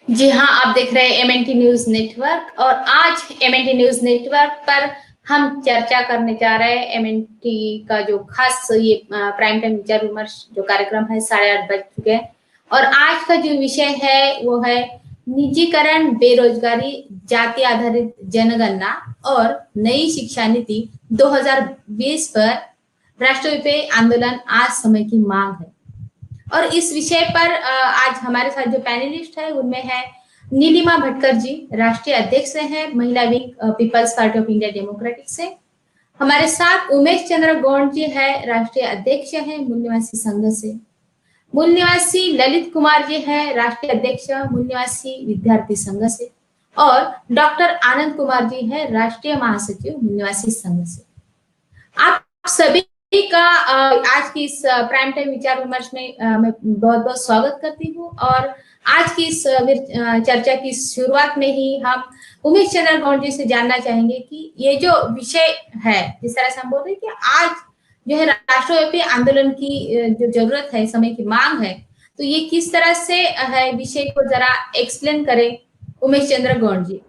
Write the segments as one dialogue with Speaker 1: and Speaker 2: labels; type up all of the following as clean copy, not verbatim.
Speaker 1: जी हाँ, आप देख रहे हैं एमएनटी न्यूज नेटवर्क और आज एमएनटी न्यूज नेटवर्क पर हम चर्चा करने जा रहे हैं एमएनटी का जो खास ये प्राइम टाइम विचार विमर्श जो कार्यक्रम है 8:30 बज चुके हैं और आज का जो विषय है वो है निजीकरण, बेरोजगारी, जाति आधारित जनगणना और नई शिक्षा नीति 2020 पर राष्ट्रव्यापी आंदोलन आज समय की मांग है। और इस विषय पर आज हमारे साथ जो पैनलिस्ट है उनमें है नीलिमा भटकर जी, राष्ट्रीय अध्यक्ष हैं महिला wing people's party of India democratic से। हमारे साथ उमेश चंद्र गौड़ जी है, राष्ट्रीय अध्यक्ष हैं मूल निवासी संघ से। मूल निवासी ललित कुमार जी है, राष्ट्रीय अध्यक्ष मूल निवासी विद्यार्थी संघ से। और डॉक्टर आनंद कुमार जी है, राष्ट्रीय महासचिव मूल निवासी संघ से। आप सभी का आज की इस प्राइम टाइम विचार विमर्श में मैं बहुत बहुत स्वागत करती हूँ। और आज की इस चर्चा की शुरुआत में ही हम उमेश चंद्र गौड़ जी से जानना चाहेंगे कि ये जो विषय है, जिस तरह से हम बोल रहे हैं कि आज जो है राष्ट्रव्यापी आंदोलन की जो जरूरत है, समय की मांग है, तो ये किस तरह से है, विषय को जरा एक्सप्लेन करें उमेश चंद्र गौड़ जी।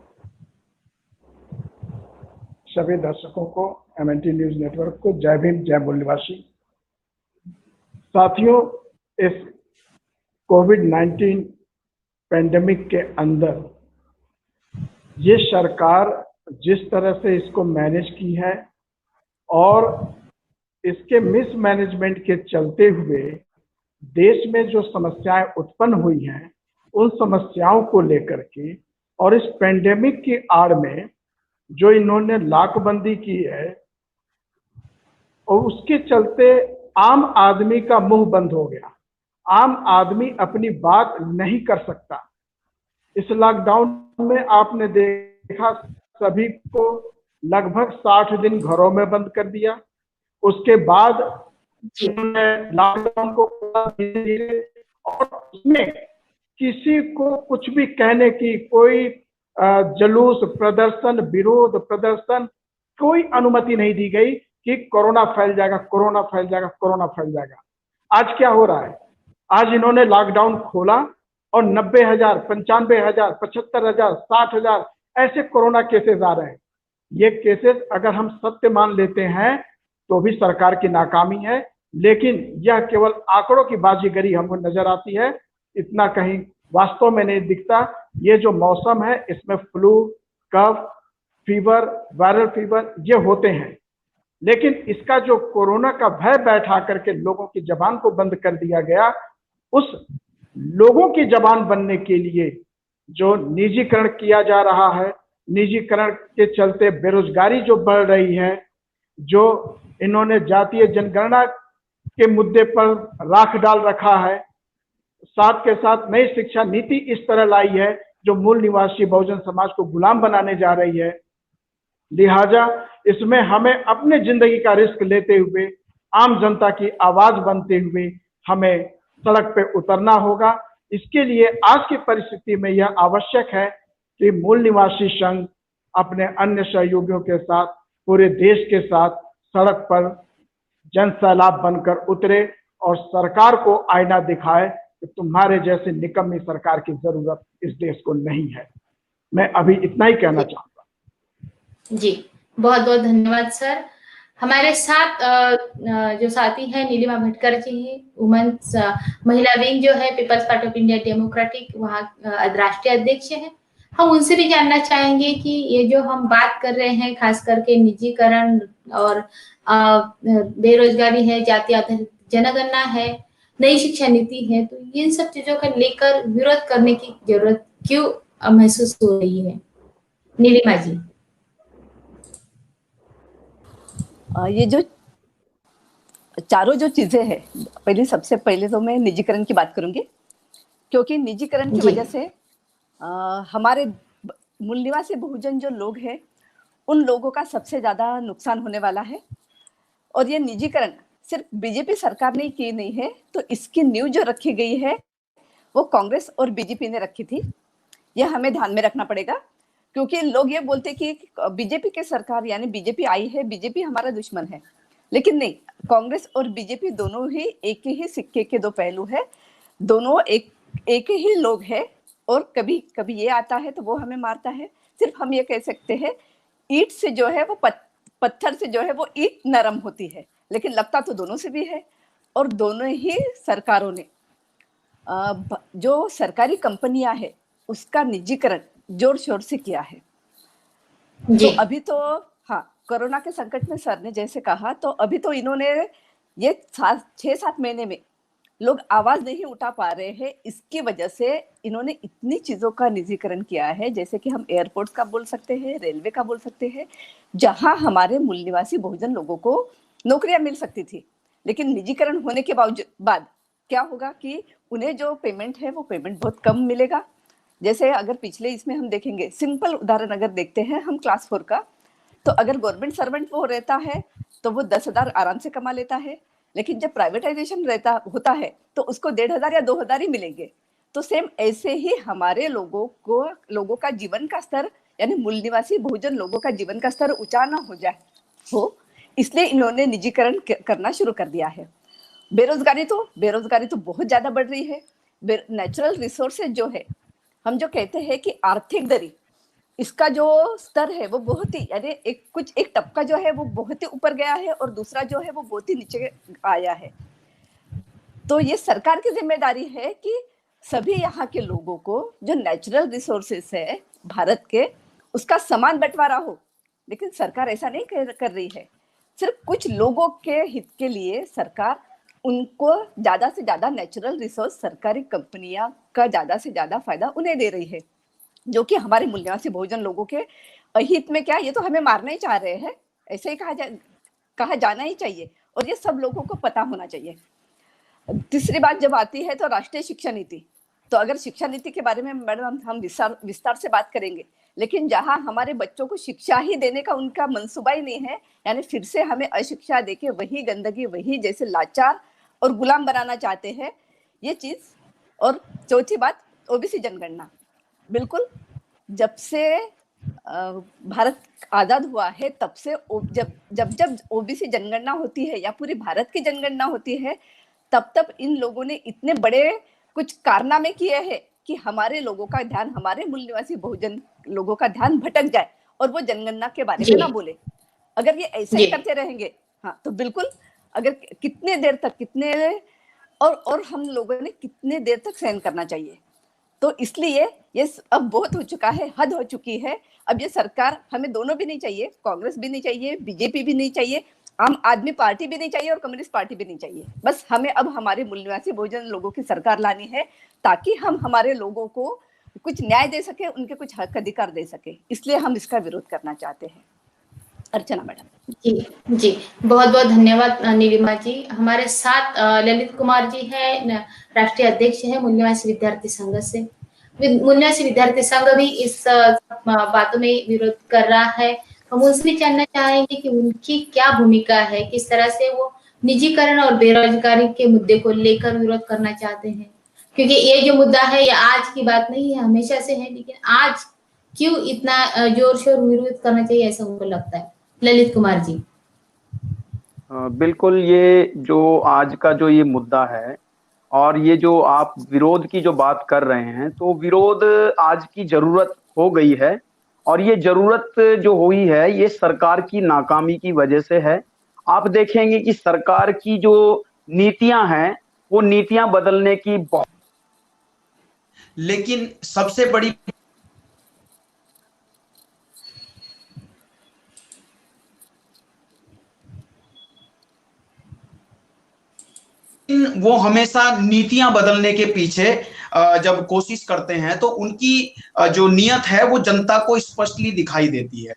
Speaker 2: सभी दर्शकों को एमएनटी न्यूज नेटवर्क को जय भीम, जय मूल निवासी। साथियों, इस कोविड-19 पेंडेमिक के अंदर ये सरकार जिस तरह से इसको मैनेज की है और इसके मिसमैनेजमेंट के चलते हुए देश में जो समस्याएं उत्पन्न हुई हैं, उन समस्याओं को लेकर के और इस पेंडेमिक की आड़ में जो इन्होंने लाकबंदी की है और उसके चलते आम आदमी का मुंह बंद हो गया। आम आदमी अपनी बात नहीं कर सकता। इस लॉकडाउन में आपने देखा सभी को लगभग 60 दिन घरों में बंद कर दिया। उसके बाद इन्होंने लॉकडाउन को धीरे और उसमें किसी को कुछ भी कहने की कोई जुलूस प्रदर्शन, विरोध प्रदर्शन, कोई अनुमति नहीं दी गई कि कोरोना फैल जाएगा, कोरोना फैल जाएगा, कोरोना फैल जाएगा। आज क्या हो रहा है? आज इन्होंने लॉकडाउन खोला और 90,000, 95,000, 75,000, 60,000 ऐसे कोरोना केसेस आ रहे हैं। ये केसेस अगर हम सत्य मान लेते हैं तो भी सरकार की नाकामी है, लेकिन यह केवल आंकड़ों की बाजीगरी हमको नजर आती है, इतना कहीं वास्तव में नहीं दिखता। ये जो मौसम है इसमें फ्लू, कफ, फीवर, वायरल फीवर ये होते हैं, लेकिन इसका जो कोरोना का भय बैठा करके लोगों की जबान को बंद कर दिया गया, उस लोगों की जबान बनने के लिए जो निजीकरण किया जा रहा है, निजीकरण के चलते बेरोजगारी जो बढ़ रही है, जो इन्होंने जातीय जनगणना के मुद्दे पर राख डाल रखा है, साथ के साथ नई शिक्षा नीति इस तरह लाई है जो मूल निवासी बहुजन समाज को गुलाम बनाने जा रही है। लिहाजा इसमें हमें अपने जिंदगी का रिस्क लेते हुए, आम जनता की आवाज बनते हुए हमें सड़क पे उतरना होगा। इसके लिए आज की परिस्थिति में यह आवश्यक है कि मूल निवासी संघ अपने अन्य सहयोगियों के साथ, पूरे देश के साथ सड़क पर जन सैलाब बनकर उतरे और सरकार को आईना दिखाए कि तुम्हारे जैसे निकम्मी सरकार की जरूरत इस देश को नहीं है। मैं अभी इतना ही कहना चाहूंगा।
Speaker 1: जी, बहुत बहुत धन्यवाद सर। हमारे साथ जो साथी हैं नीलिमा भटकर जी हैं, वुमेन्स महिला विंग जो है people's party of India democratic, वहाँ राष्ट्रीय अध्यक्ष हैं। हम उनसे भी जानना चाहेंगे कि ये जो हम बात कर रहे हैं खास करके निजीकरण और बेरोजगारी है, जाति आधारित जनगणना है, नई शिक्षा नीति है, तो इन सब चीजों का लेकर विरोध करने की जरूरत क्यों महसूस हो रही है? नीलिमा जी।
Speaker 3: ये जो चारों जो चीजें हैं, सबसे पहले तो मैं निजीकरण की बात करूंगी, क्योंकि निजीकरण की वजह से हमारे मूल निवासी बहुजन जो लोग हैं उन लोगों का सबसे ज्यादा नुकसान होने वाला है। और ये निजीकरण सिर्फ बीजेपी सरकार ने की नहीं है, तो इसकी नींव जो रखी गई है वो कांग्रेस और बीजेपी ने रखी थी। यह हमें ध्यान में रखना पड़ेगा, क्योंकि लोग ये बोलते कि बीजेपी की सरकार यानी बीजेपी आई है, बीजेपी हमारा दुश्मन है, लेकिन नहीं, कांग्रेस और बीजेपी दोनों ही एक ही सिक्के के दो पहलू है। दोनों एक ही लोग हैं और कभी कभी ये आता है तो वो हमें मारता है। सिर्फ हम ये कह सकते हैं ईंट से जो है वो पत्थर से जो है वो ईंट नरम होती है, लेकिन लगता तो दोनों से भी है। और दोनों ही सरकारों ने जो सरकारी कंपनियां हैं उसका निजीकरण जोर शोर से किया है। तो अभी तो हाँ, कोरोना के संकट में सर ने जैसे कहा, तो अभी तो इन्होंने ये 6-7 महीने में लोग आवाज नहीं उठा पा रहे हैं, इसकी वजह से इन्होंने इतनी चीजों का निजीकरण किया है, जैसे कि हम एयरपोर्ट्स का बोल सकते हैं, रेलवे का बोल सकते हैं, जहां हमारे मूल निवासी बहुजन लोगों को नौकरियां मिल सकती थी। लेकिन निजीकरण होने के बाद क्या होगा कि उन्हें जो पेमेंट है वो पेमेंट बहुत कम मिलेगा। जैसे अगर पिछले इसमें हम देखेंगे, सिंपल उदाहरण अगर देखते हैं हम क्लास 4 का, तो अगर गवर्नमेंट सर्वेंट वो रहता है तो वो 10,000 आराम से कमा लेता है, लेकिन जब प्राइवेटाइजेशन होता है तो उसको 1,500 या 2,000 ही मिलेंगे। तो सेम ऐसे ही हमारे लोगों का जीवन का स्तर, यानी मूल निवासी बहुजन लोगों का जीवन का स्तर ऊंचा ना हो, इसलिए इन्होंने निजीकरण करना शुरू कर दिया है। बेरोजगारी तो बहुत ज्यादा बढ़ रही है। नेचुरल रिसोर्सेज जो है, हम जो कहते हैं कि आर्थिक दरी, इसका जो स्तर है वो बहुत ही, यानी एक टपका जो है वो बहुत ही ऊपर गया है और दूसरा जो है वो बहुत ही नीचे आया है। तो ये सरकार की जिम्मेदारी है कि सभी यहाँ के लोगों को जो नेचुरल रिसोर्सेस है भारत के, उसका समान बंटवारा हो। लेकिन सरकार ऐसा नहीं कर रही है। सिर्फ कुछ लोगों के हित के लिए सरकार उनको ज्यादा से ज्यादा नेचुरल रिसोर्स, सरकारी कंपनियां का ज्यादा से ज्यादा फायदा उन्हें दे रही है, जो कि हमारे मूल निवासी बहुजन लोगों के अहित में क्या, ये तो हमें मारना ही चाह रहे हैं, ऐसे ही कहा जाना ही चाहिए और ये सब लोगों को पता होना चाहिए। तीसरी बात जब आती है तो राष्ट्रीय शिक्षा नीति, तो अगर शिक्षा नीति के बारे में मैडम हम विस्तार से बात करेंगे, लेकिन जहां हमारे बच्चों को शिक्षा ही देने का उनका मंसूबा ही नहीं है, यानी फिर से हमें अशिक्षा देके वही गंदगी, वही जैसे लाचार और गुलाम बनाना चाहते हैं, ये चीज। और चौथी बात, ओबीसी जनगणना, बिल्कुल जब से भारत आजाद हुआ है तब से जब ओबीसी जनगणना होती है या पूरी भारत की जनगणना होती है, तब इन लोगों ने इतने बड़े कुछ कारनामे किए हैं कि हमारे लोगों का ध्यान, हमारे मूल निवासी बहुजन लोगों का ध्यान भटक जाए और वो जनगणना के बारे में ना बोले। अगर ये ऐसे ही करते रहेंगे, हाँ, तो बिल्कुल, अगर कितने देर तक और हम लोगों ने कितने देर तक सहन करना चाहिए। तो इसलिए ये अब बहुत हो चुका है, हद हो चुकी है। अब ये सरकार, हमें दोनों भी नहीं चाहिए, कांग्रेस भी नहीं चाहिए, बीजेपी भी नहीं चाहिए, आम आदमी पार्टी भी नहीं चाहिए और कम्युनिस्ट पार्टी भी नहीं चाहिए। बस हमें अब हमारे मूल निवासी बहुजन लोगों की सरकार लानी है, ताकि हम हमारे लोगों को कुछ न्याय दे सके, उनके कुछ हक अधिकार दे सके। इसलिए हम इसका विरोध करना चाहते हैं। अर्चना मैडम।
Speaker 1: जी, बहुत बहुत धन्यवाद नीलिमा जी। हमारे साथ ललित कुमार जी हैं, राष्ट्रीय अध्यक्ष हैं मूल निवासी विद्यार्थी संघ से। मूल निवासी विद्यार्थी संघ भी इस बातों में विरोध कर रहा है। हम उनसे भी जानना चाहेंगे कि उनकी क्या भूमिका है, किस तरह से वो निजीकरण और बेरोजगारी के मुद्दे को लेकर विरोध करना चाहते हैं, क्योंकि ये जो मुद्दा है ये आज की बात नहीं है, हमेशा से है, लेकिन आज क्यों इतना जोर शोर विरोध करना चाहिए ऐसा उनको लगता है। ललित कुमार जी।
Speaker 4: बिल्कुल, ये जो आज का जो ये मुद्दा है और ये जो आप विरोध की जो बात कर रहे हैं, तो विरोध आज की जरूरत हो गई है और ये जरूरत जो हुई है ये सरकार की नाकामी की वजह से है। आप देखेंगे कि सरकार की जो नीतियां हैं वो नीतियां बदलने की बहुत,
Speaker 5: लेकिन सबसे बड़ी वो हमेशा नीतियां बदलने के पीछे जब कोशिश करते हैं तो उनकी जो नीयत है वो जनता को स्पष्टली दिखाई देती है।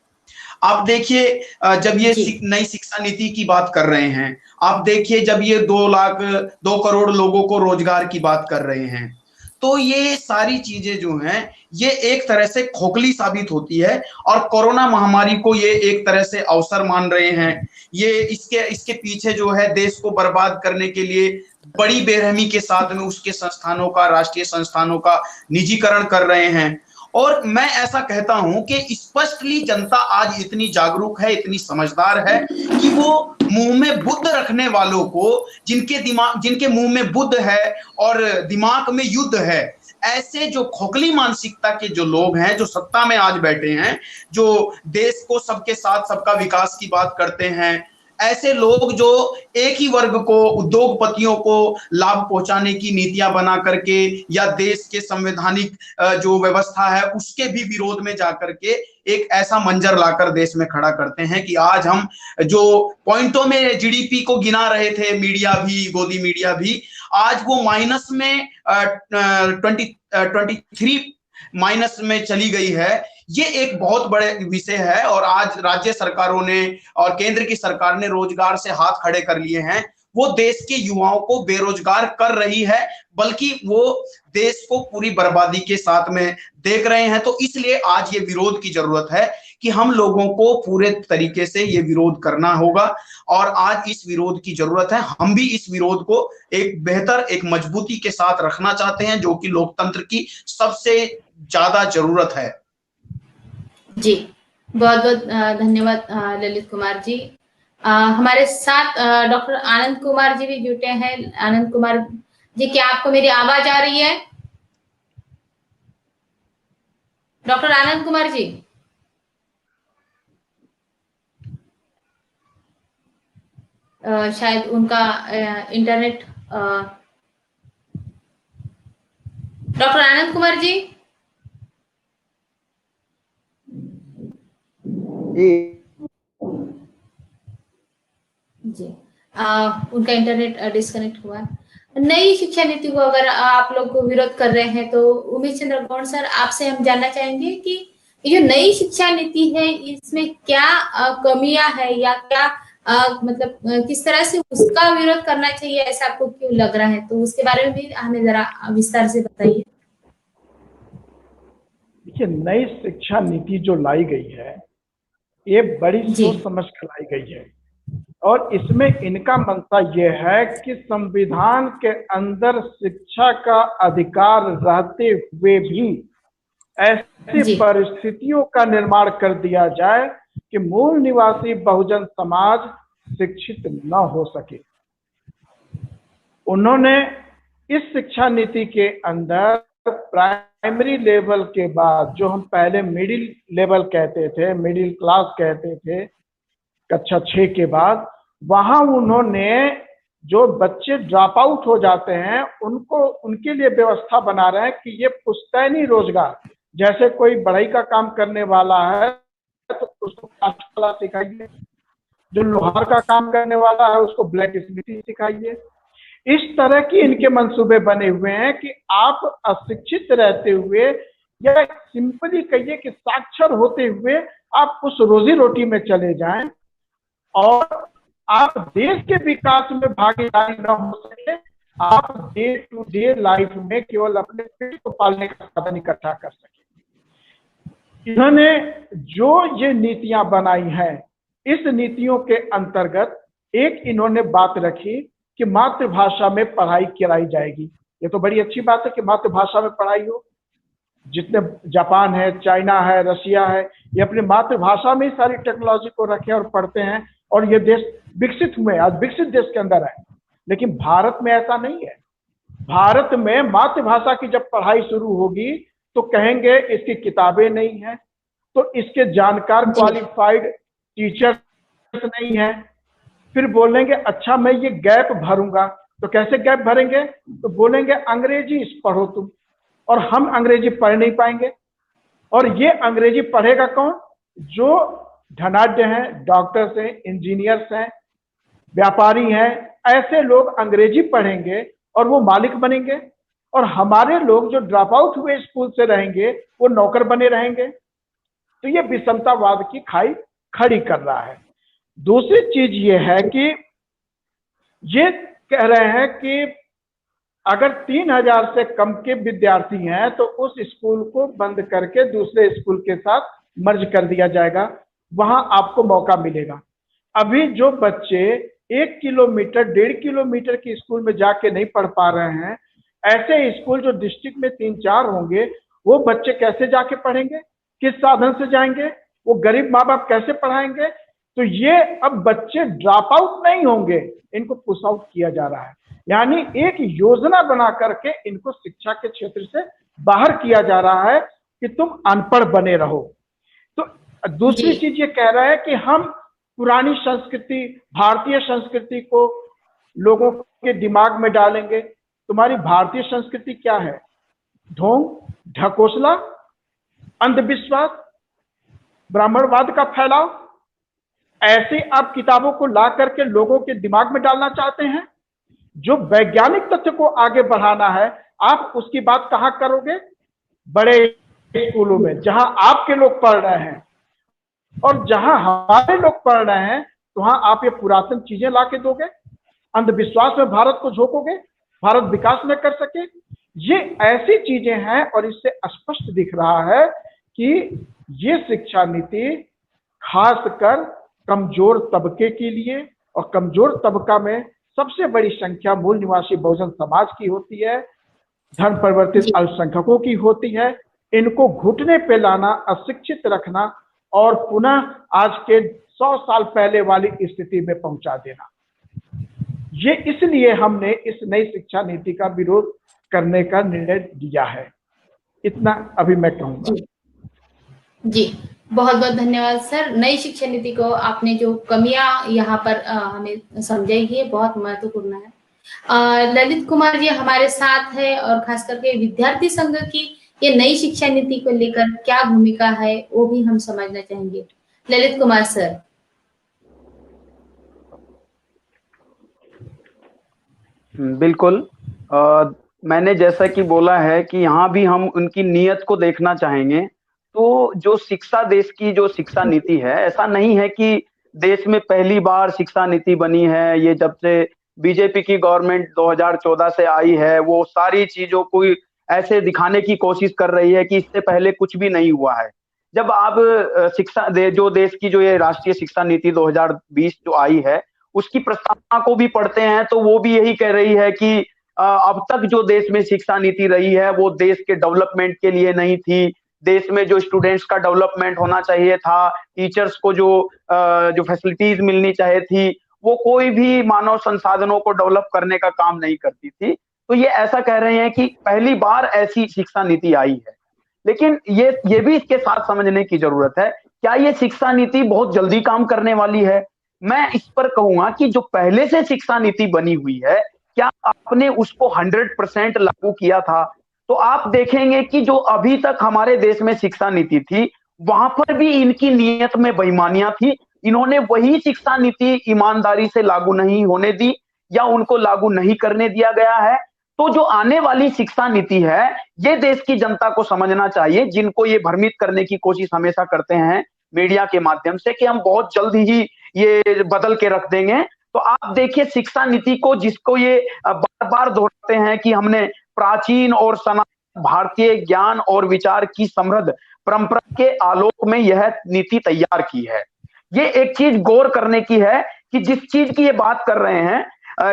Speaker 5: आप देखिए, जब ये नई शिक्षा नीति की बात कर रहे हैं, आप देखिए जब ये 2 करोड़ लोगों को रोजगार की बात कर रहे हैं, तो ये सारी चीजें जो हैं ये एक तरह से खोखली साबित होती है और कोरोना महामारी को ये एक तरह से अवसर मान रहे हैं। ये इसके पीछे जो है देश को बर्बाद करने के लिए बड़ी बेरहमी के साथ में उसके संस्थानों का, राष्ट्रीय संस्थानों का निजीकरण कर रहे हैं। और मैं ऐसा कहता हूं कि स्पष्टली जनता आज इतनी जागरूक है, इतनी समझदार है कि वो मुंह में बुद्ध रखने वालों को, जिनके मुंह में बुद्ध है और दिमाग में युद्ध है, ऐसे जो खोखली मानसिकता के जो लोग हैं, जो सत्ता में आज बैठे हैं, जो देश को सबके साथ सबका विकास की बात करते हैं, ऐसे लोग जो एक ही वर्ग को, उद्योगपतियों को लाभ पहुंचाने की नीतियां बना करके या देश के संवैधानिक जो व्यवस्था है उसके भी विरोध में जाकर के एक ऐसा मंजर लाकर देश में खड़ा करते हैं कि आज हम जो पॉइंटों में जीडीपी को गिना रहे थे, मीडिया भी, गोदी मीडिया भी, आज वो माइनस में 23 माइनस में चली गई है। ये एक बहुत बड़े विषय है और आज राज्य सरकारों ने और केंद्र की सरकार ने रोजगार से हाथ खड़े कर लिए हैं। वो देश के युवाओं को बेरोजगार कर रही है, बल्कि वो देश को पूरी बर्बादी के साथ में देख रहे हैं। तो इसलिए आज ये विरोध की जरूरत है कि हम लोगों को पूरे तरीके से ये विरोध करना होगा और आज इस विरोध की जरूरत है। हम भी इस विरोध को एक बेहतर, एक मजबूती के साथ रखना चाहते हैं, जो कि लोकतंत्र की सबसे ज्यादा जरूरत है।
Speaker 1: जी, बहुत बहुत धन्यवाद ललित कुमार जी। हमारे साथ डॉक्टर आनंद कुमार जी भी जुटे हैं। आनंद कुमार जी, क्या आपको मेरी आवाज आ रही है? डॉक्टर आनंद कुमार जी, शायद उनका इंटरनेट। डॉक्टर आनंद कुमार जी जी, उनका इंटरनेट डिस्कनेक्ट हुआ। नई शिक्षा नीति को अगर आप लोग विरोध कर रहे हैं तो उमेश चंद्र गौड़ सर, आपसे हम जानना चाहेंगे कि ये जो नई शिक्षा नीति है इसमें क्या कमियां है या क्या मतलब किस तरह से उसका विरोध करना चाहिए, ऐसा आपको क्यों लग रहा है? तो उसके बारे में भी हमें जरा विस्तार से बताइए।
Speaker 2: देखिए, नई शिक्षा नीति जो लाई गई है ये बड़ी सोच समझ कर लाई गई है और इसमें इनका मंशा ये है कि संविधान के अंदर शिक्षा का अधिकार रहते हुए भी ऐसी परिस्थितियों का निर्माण कर दिया जाए कि मूल निवासी बहुजन समाज शिक्षित न हो सके। उन्होंने इस शिक्षा नीति के अंदर प्राइमरी लेवल के बाद, जो हम पहले मिडिल लेवल कहते थे, मिडिल क्लास कहते थे, कक्षा 6 के बाद, वहां उन्होंने जो बच्चे ड्रॉप आउट हो जाते हैं उनको, उनके लिए व्यवस्था बना रहे हैं कि ये पुश्तैनी रोजगार, जैसे कोई बढ़ई का काम करने वाला है तो उसको कास्ट कला सिखाइए, जो लोहार का काम करने वाला है उसको ब्लैक स्मिथी सिखाइए। इस तरह की इनके मंसूबे बने हुए हैं कि आप अशिक्षित रहते हुए या सिंपली कहिए कि साक्षर होते हुए आप उस रोजी रोटी में चले जाएं और आप देश के विकास में भागीदारी न हो सके, आप डे टू डे लाइफ में केवल अपने पेट को पालने का साधन इकट्ठा कर सके। इन्होंने जो ये नीतियां बनाई हैं, इस नीतियों के अंतर्गत एक इन्होंने बात रखी कि मातृभाषा में पढ़ाई कराई जाएगी। ये तो बड़ी अच्छी बात है कि मातृभाषा में पढ़ाई हो। जितने जापान है, चाइना है, रशिया है, ये अपनी मातृभाषा में ही सारी टेक्नोलॉजी को रखे और पढ़ते हैं और ये देश विकसित हुए, आज विकसित देश के अंदर है। लेकिन भारत में ऐसा नहीं है। भारत में मातृभाषा की जब पढ़ाई शुरू होगी तो कहेंगे इसकी किताबें नहीं है, तो इसके जानकार क्वालिफाइड टीचर्स नहीं है। फिर बोलेंगे अच्छा मैं ये गैप भरूंगा, तो कैसे गैप भरेंगे? तो बोलेंगे अंग्रेजी पढ़ो तुम, और हम अंग्रेजी पढ़ नहीं पाएंगे। और ये अंग्रेजी पढ़ेगा कौन? जो धनाढ्य हैं, डॉक्टर्स हैं, इंजीनियर्स हैं, व्यापारी हैं, ऐसे लोग अंग्रेजी पढ़ेंगे और वो मालिक बनेंगे। और हमारे लोग जो ड्रॉप आउट हुए स्कूल से रहेंगे वो नौकर बने रहेंगे। तो ये विषमतावाद की खाई खड़ी कर रहा है। दूसरी चीज ये है कि ये कह रहे हैं कि अगर 3000 से कम के विद्यार्थी हैं तो उस स्कूल को बंद करके दूसरे स्कूल के साथ मर्ज कर दिया जाएगा, वहां आपको मौका मिलेगा। अभी जो बच्चे 1 किलोमीटर 1.5 किलोमीटर की स्कूल में जाके नहीं पढ़ पा रहे हैं, ऐसे स्कूल जो डिस्ट्रिक्ट में 3-4 होंगे, वो बच्चे कैसे जाके पढ़ेंगे? किस साधन से जाएंगे? वो गरीब माँ बाप कैसे पढ़ाएंगे? तो ये अब बच्चे ड्रॉप आउट नहीं होंगे, इनको पुश आउट किया जा रहा है। यानी एक योजना बना करके इनको शिक्षा के क्षेत्र से बाहर किया जा रहा है कि तुम अनपढ़ बने रहो। तो दूसरी चीज ये कह रहा है कि हम पुरानी संस्कृति, भारतीय संस्कृति को लोगों के दिमाग में डालेंगे। तुम्हारी भारतीय संस्कृति क्या है? ढोंग, ढकोसला, अंधविश्वास, ब्राह्मणवाद का फैलाव। ऐसे आप किताबों को ला करके लोगों के दिमाग में डालना चाहते हैं। जो वैज्ञानिक तथ्य को आगे बढ़ाना है, आप उसकी बात कहाँ करोगे? बड़े स्कूलों में, जहां आपके लोग पढ़ रहे हैं और जहां हमारे लोग पढ़ रहे हैं, तो वहां आप ये पुरातन चीजें ला के दोगे? अंधविश्वास में भारत को झोंकोगे? भारत विकास न कर सके? ये ऐसी चीजें हैं और इससे स्पष्ट दिख रहा है कि ये शिक्षा नीति खासकर कमजोर तबके के लिए, और कमजोर तबका में सबसे बड़ी संख्या मूल निवासी बहुजन समाज की होती है, धर्म परिवर्तित अल्पसंख्यकों की होती है। इनको घुटने पे लाना, अशिक्षित रखना और पुनः आज के 100 साल पहले वाली स्थिति में पहुंचा देना। ये इसलिए हमने इस नई शिक्षा नीति का विरोध करने का निर्णय लिया है। इतना अभी मैं कहूंगा।
Speaker 1: जी, बहुत बहुत धन्यवाद सर। नई शिक्षा नीति को आपने जो कमियां यहाँ पर हमें समझाई है, बहुत महत्वपूर्ण है। ललित कुमार जी हमारे साथ है और खास करके विद्यार्थी संघ की ये नई शिक्षा नीति को लेकर क्या भूमिका है वो भी हम समझना चाहेंगे। ललित कुमार सर।
Speaker 4: बिल्कुल। मैंने जैसा कि बोला है कि यहाँ भी हम उनकी नीयत को देखना चाहेंगे। तो जो शिक्षा देश की जो शिक्षा नीति है, ऐसा नहीं है कि देश में पहली बार शिक्षा नीति बनी है। ये जब से बीजेपी की गवर्नमेंट 2014 से आई है, वो सारी चीजों को ऐसे दिखाने की कोशिश कर रही है कि इससे पहले कुछ भी नहीं हुआ है। जब आप जो देश की जो ये राष्ट्रीय शिक्षा नीति 2020 जो आई है, उसकी प्रस्तावना को भी पढ़ते हैं तो वो भी यही कह रही है कि अब तक जो देश में शिक्षा नीति रही है वो देश के डेवलपमेंट के लिए नहीं थी। देश में जो स्टूडेंट्स का डेवलपमेंट होना चाहिए था, टीचर्स को जो फैसिलिटीज मिलनी चाहिए थी, वो कोई भी मानव संसाधनों को डेवलप करने का काम नहीं करती थी। तो ये ऐसा कह रहे हैं कि पहली बार ऐसी शिक्षा नीति आई है। लेकिन ये भी इसके साथ समझने की जरूरत है, क्या ये शिक्षा नीति बहुत जल्दी काम करने वाली है? मैं इस पर कहूंगा कि जो पहले से शिक्षा नीति बनी हुई है, क्या आपने उसको 100% लागू किया था? तो आप देखेंगे कि जो अभी तक हमारे देश में शिक्षा नीति थी, वहां पर भी इनकी नीयत में बेईमानियां थी। इन्होंने वही शिक्षा नीति ईमानदारी से लागू नहीं होने दी या उनको लागू नहीं करने दिया गया है। तो जो आने वाली शिक्षा नीति है, ये देश की जनता को समझना चाहिए, जिनको ये भ्रमित करने की कोशिश हमेशा करते हैं मीडिया के माध्यम से कि हम बहुत जल्द ही ये बदल के रख देंगे। तो आप देखिए शिक्षा नीति को, जिसको ये बार बार दोहराते हैं कि हमने प्राचीन और सनातन भारतीय ज्ञान और विचार की समृद्ध परंपरा के आलोक में यह नीति तैयार की है। ये एक चीज गौर करने की है कि जिस चीज की ये बात कर रहे हैं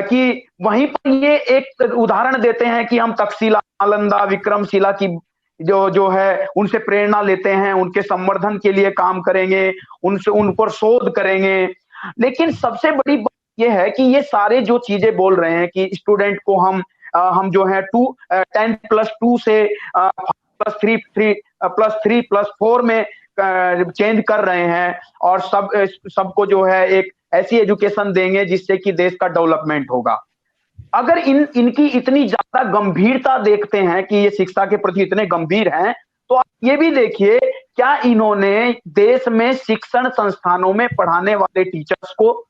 Speaker 4: कि वहीं पर ये एक उदाहरण देते हैं कि हम तक्षशिला, नालंदा, विक्रमशिला की जो है उनसे प्रेरणा लेते हैं, उनके संवर्धन के लिए काम करेंगे, उन पर शोध करेंगे। लेकिन सबसे बड़ी बात यह है कि ये सारे जो चीजें बोल रहे हैं कि स्टूडेंट को हम जो है 10+2 से +3+4 में चेंज कर रहे हैं और सबको जो है एक ऐसी एजुकेशन देंगे जिससे कि देश का डेवलपमेंट होगा। अगर इनकी इतनी ज्यादा गंभीरता देखते हैं कि ये शिक्षा के प्रति इतने गंभीर हैं, तो आप ये भी देखिए क्या इन्होंने देश में शिक्षण संस्थानों में पढ़ाने वाले टीचर्स को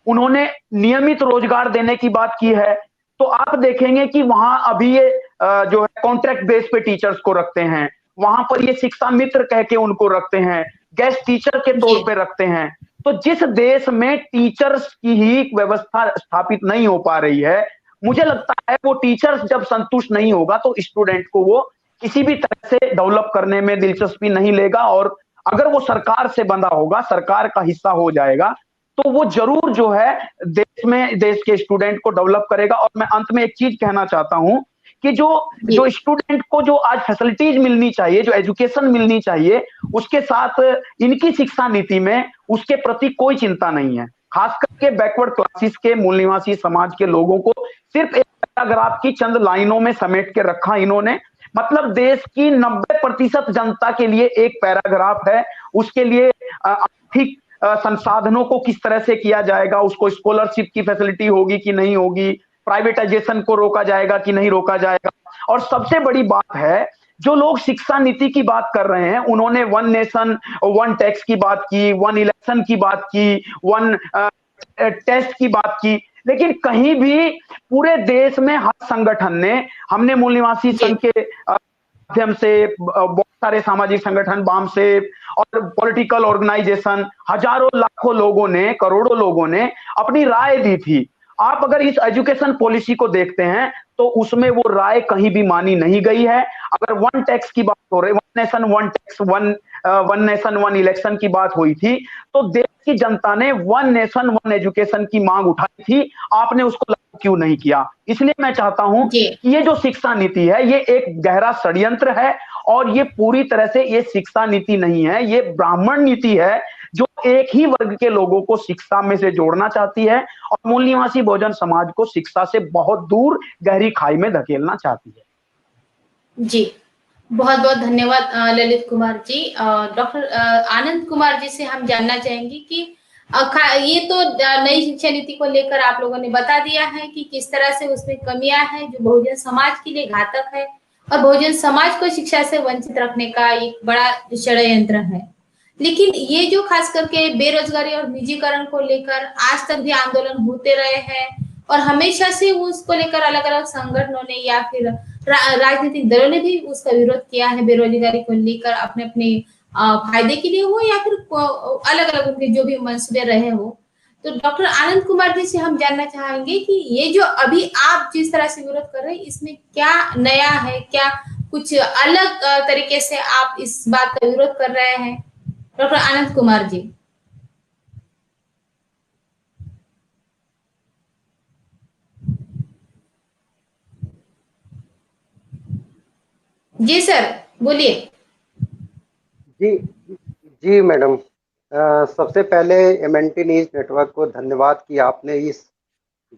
Speaker 4: उन्होंने नियमित रोजगार देने की बात की है। तो आप देखेंगे कि वहां अभी ये जो है कॉन्ट्रैक्ट बेस पे टीचर्स को रखते हैं, वहां पर ये शिक्षा मित्र कह के उनको रखते हैं, गेस्ट टीचर के तौर पे रखते हैं। तो जिस देश में टीचर्स की ही व्यवस्था स्थापित नहीं हो पा रही है, मुझे लगता है वो टीचर्स जब संतुष्ट नहीं होगा तो स्टूडेंट को वो किसी भी तरह से डेवलप करने में दिलचस्पी नहीं लेगा। और अगर वो सरकार से बंधा होगा, सरकार का हिस्सा हो जाएगा, तो वो जरूर जो है देश के स्टूडेंट को डेवलप करेगा। और मैं अंत में एक चीज कहना चाहता हूं कि जो स्टूडेंट को जो आज फैसिलिटीज मिलनी चाहिए, जो एजुकेशन मिलनी चाहिए, उसके साथ इनकी शिक्षा नीति में उसके प्रति कोई चिंता नहीं है। खास करके बैकवर्ड क्लासेस के मूल निवासी समाज के लोगों को सिर्फ एक पैराग्राफ की चंद लाइनों में समेट के रखा इन्होंने। मतलब देश की 90% जनता के लिए एक पैराग्राफ है, उसके लिए आर्थिक संसाधनों को किस तरह से किया जाएगा, उसको स्कॉलरशिप की फैसिलिटी होगी कि नहीं होगी, प्राइवेटाइजेशन को रोका जाएगा कि नहीं रोका जाएगा। और सबसे बड़ी बात है, जो लोग शिक्षा नीति की बात कर रहे हैं, उन्होंने वन नेशन वन टैक्स की बात की, वन इलेक्शन की बात की, वन टेस्ट की बात की, लेकिन कहीं भी पूरे देश में हर संगठन ने, हमने मूल निवासी संघ के माध्यम से, बहुत सारे सामाजिक संगठन, वामसेप और पॉलिटिकल ऑर्गेनाइजेशन, हजारों लाखों लोगों ने, करोड़ों लोगों ने अपनी राय दी थी। आप अगर इस एजुकेशन पॉलिसी को देखते हैं तो उसमें वो राय कहीं भी मानी नहीं गई है। अगर वन टैक्स की बात हो रही, one nation one tax, one nation one election की बात हुई थी, तो देश की जनता ने वन नेशन वन एजुकेशन की मांग उठाई थी, आपने उसको लागू क्यों नहीं किया? इसलिए मैं चाहता हूं कि ये जो शिक्षा नीति है, ये एक गहरा षड्यंत्र है और ये पूरी तरह से ये शिक्षा नीति नहीं है, ये ब्राह्मण नीति है जो एक ही वर्ग के लोगों को शिक्षा में से जोड़ना चाहती है और मूल निवासी बहुजन समाज को शिक्षा से बहुत दूर गहरी खाई में धकेलना चाहती है।
Speaker 1: जी, बहुत बहुत धन्यवाद ललित कुमार जी। डॉक्टर आनंद कुमार जी से हम जानना चाहेंगे कि ये तो नई शिक्षा नीति को लेकर आप लोगों ने बता दिया है कि किस तरह से उसमें कमियां हैं जो बहुजन समाज के लिए घातक है और बहुजन समाज को शिक्षा से वंचित रखने का एक बड़ा षड्यंत्र है। लेकिन ये जो खास करके बेरोजगारी और निजीकरण को लेकर आज तक भी आंदोलन होते रहे हैं और हमेशा से उसको लेकर अलग अलग संगठनों ने या फिर राजनीतिक दलों ने भी उसका विरोध किया है, बेरोजगारी को लेकर अपने अपने फायदे के लिए हो या फिर अलग अलग उनके जो भी मंसूबे रहे हो। तो डॉक्टर आनंद कुमार जी से हम जानना चाहेंगे कि ये जो अभी आप जिस तरह से विरोध कर रहे हैं, इसमें क्या नया है, क्या कुछ अलग तरीके से आप इस बात का विरोध कर रहे हैं? डॉक्टर आनंद कुमार जी। जी सर, बोलिए।
Speaker 6: जी जी मैडम, सबसे पहले MNT न्यूज नेटवर्क को धन्यवाद कि आपने इस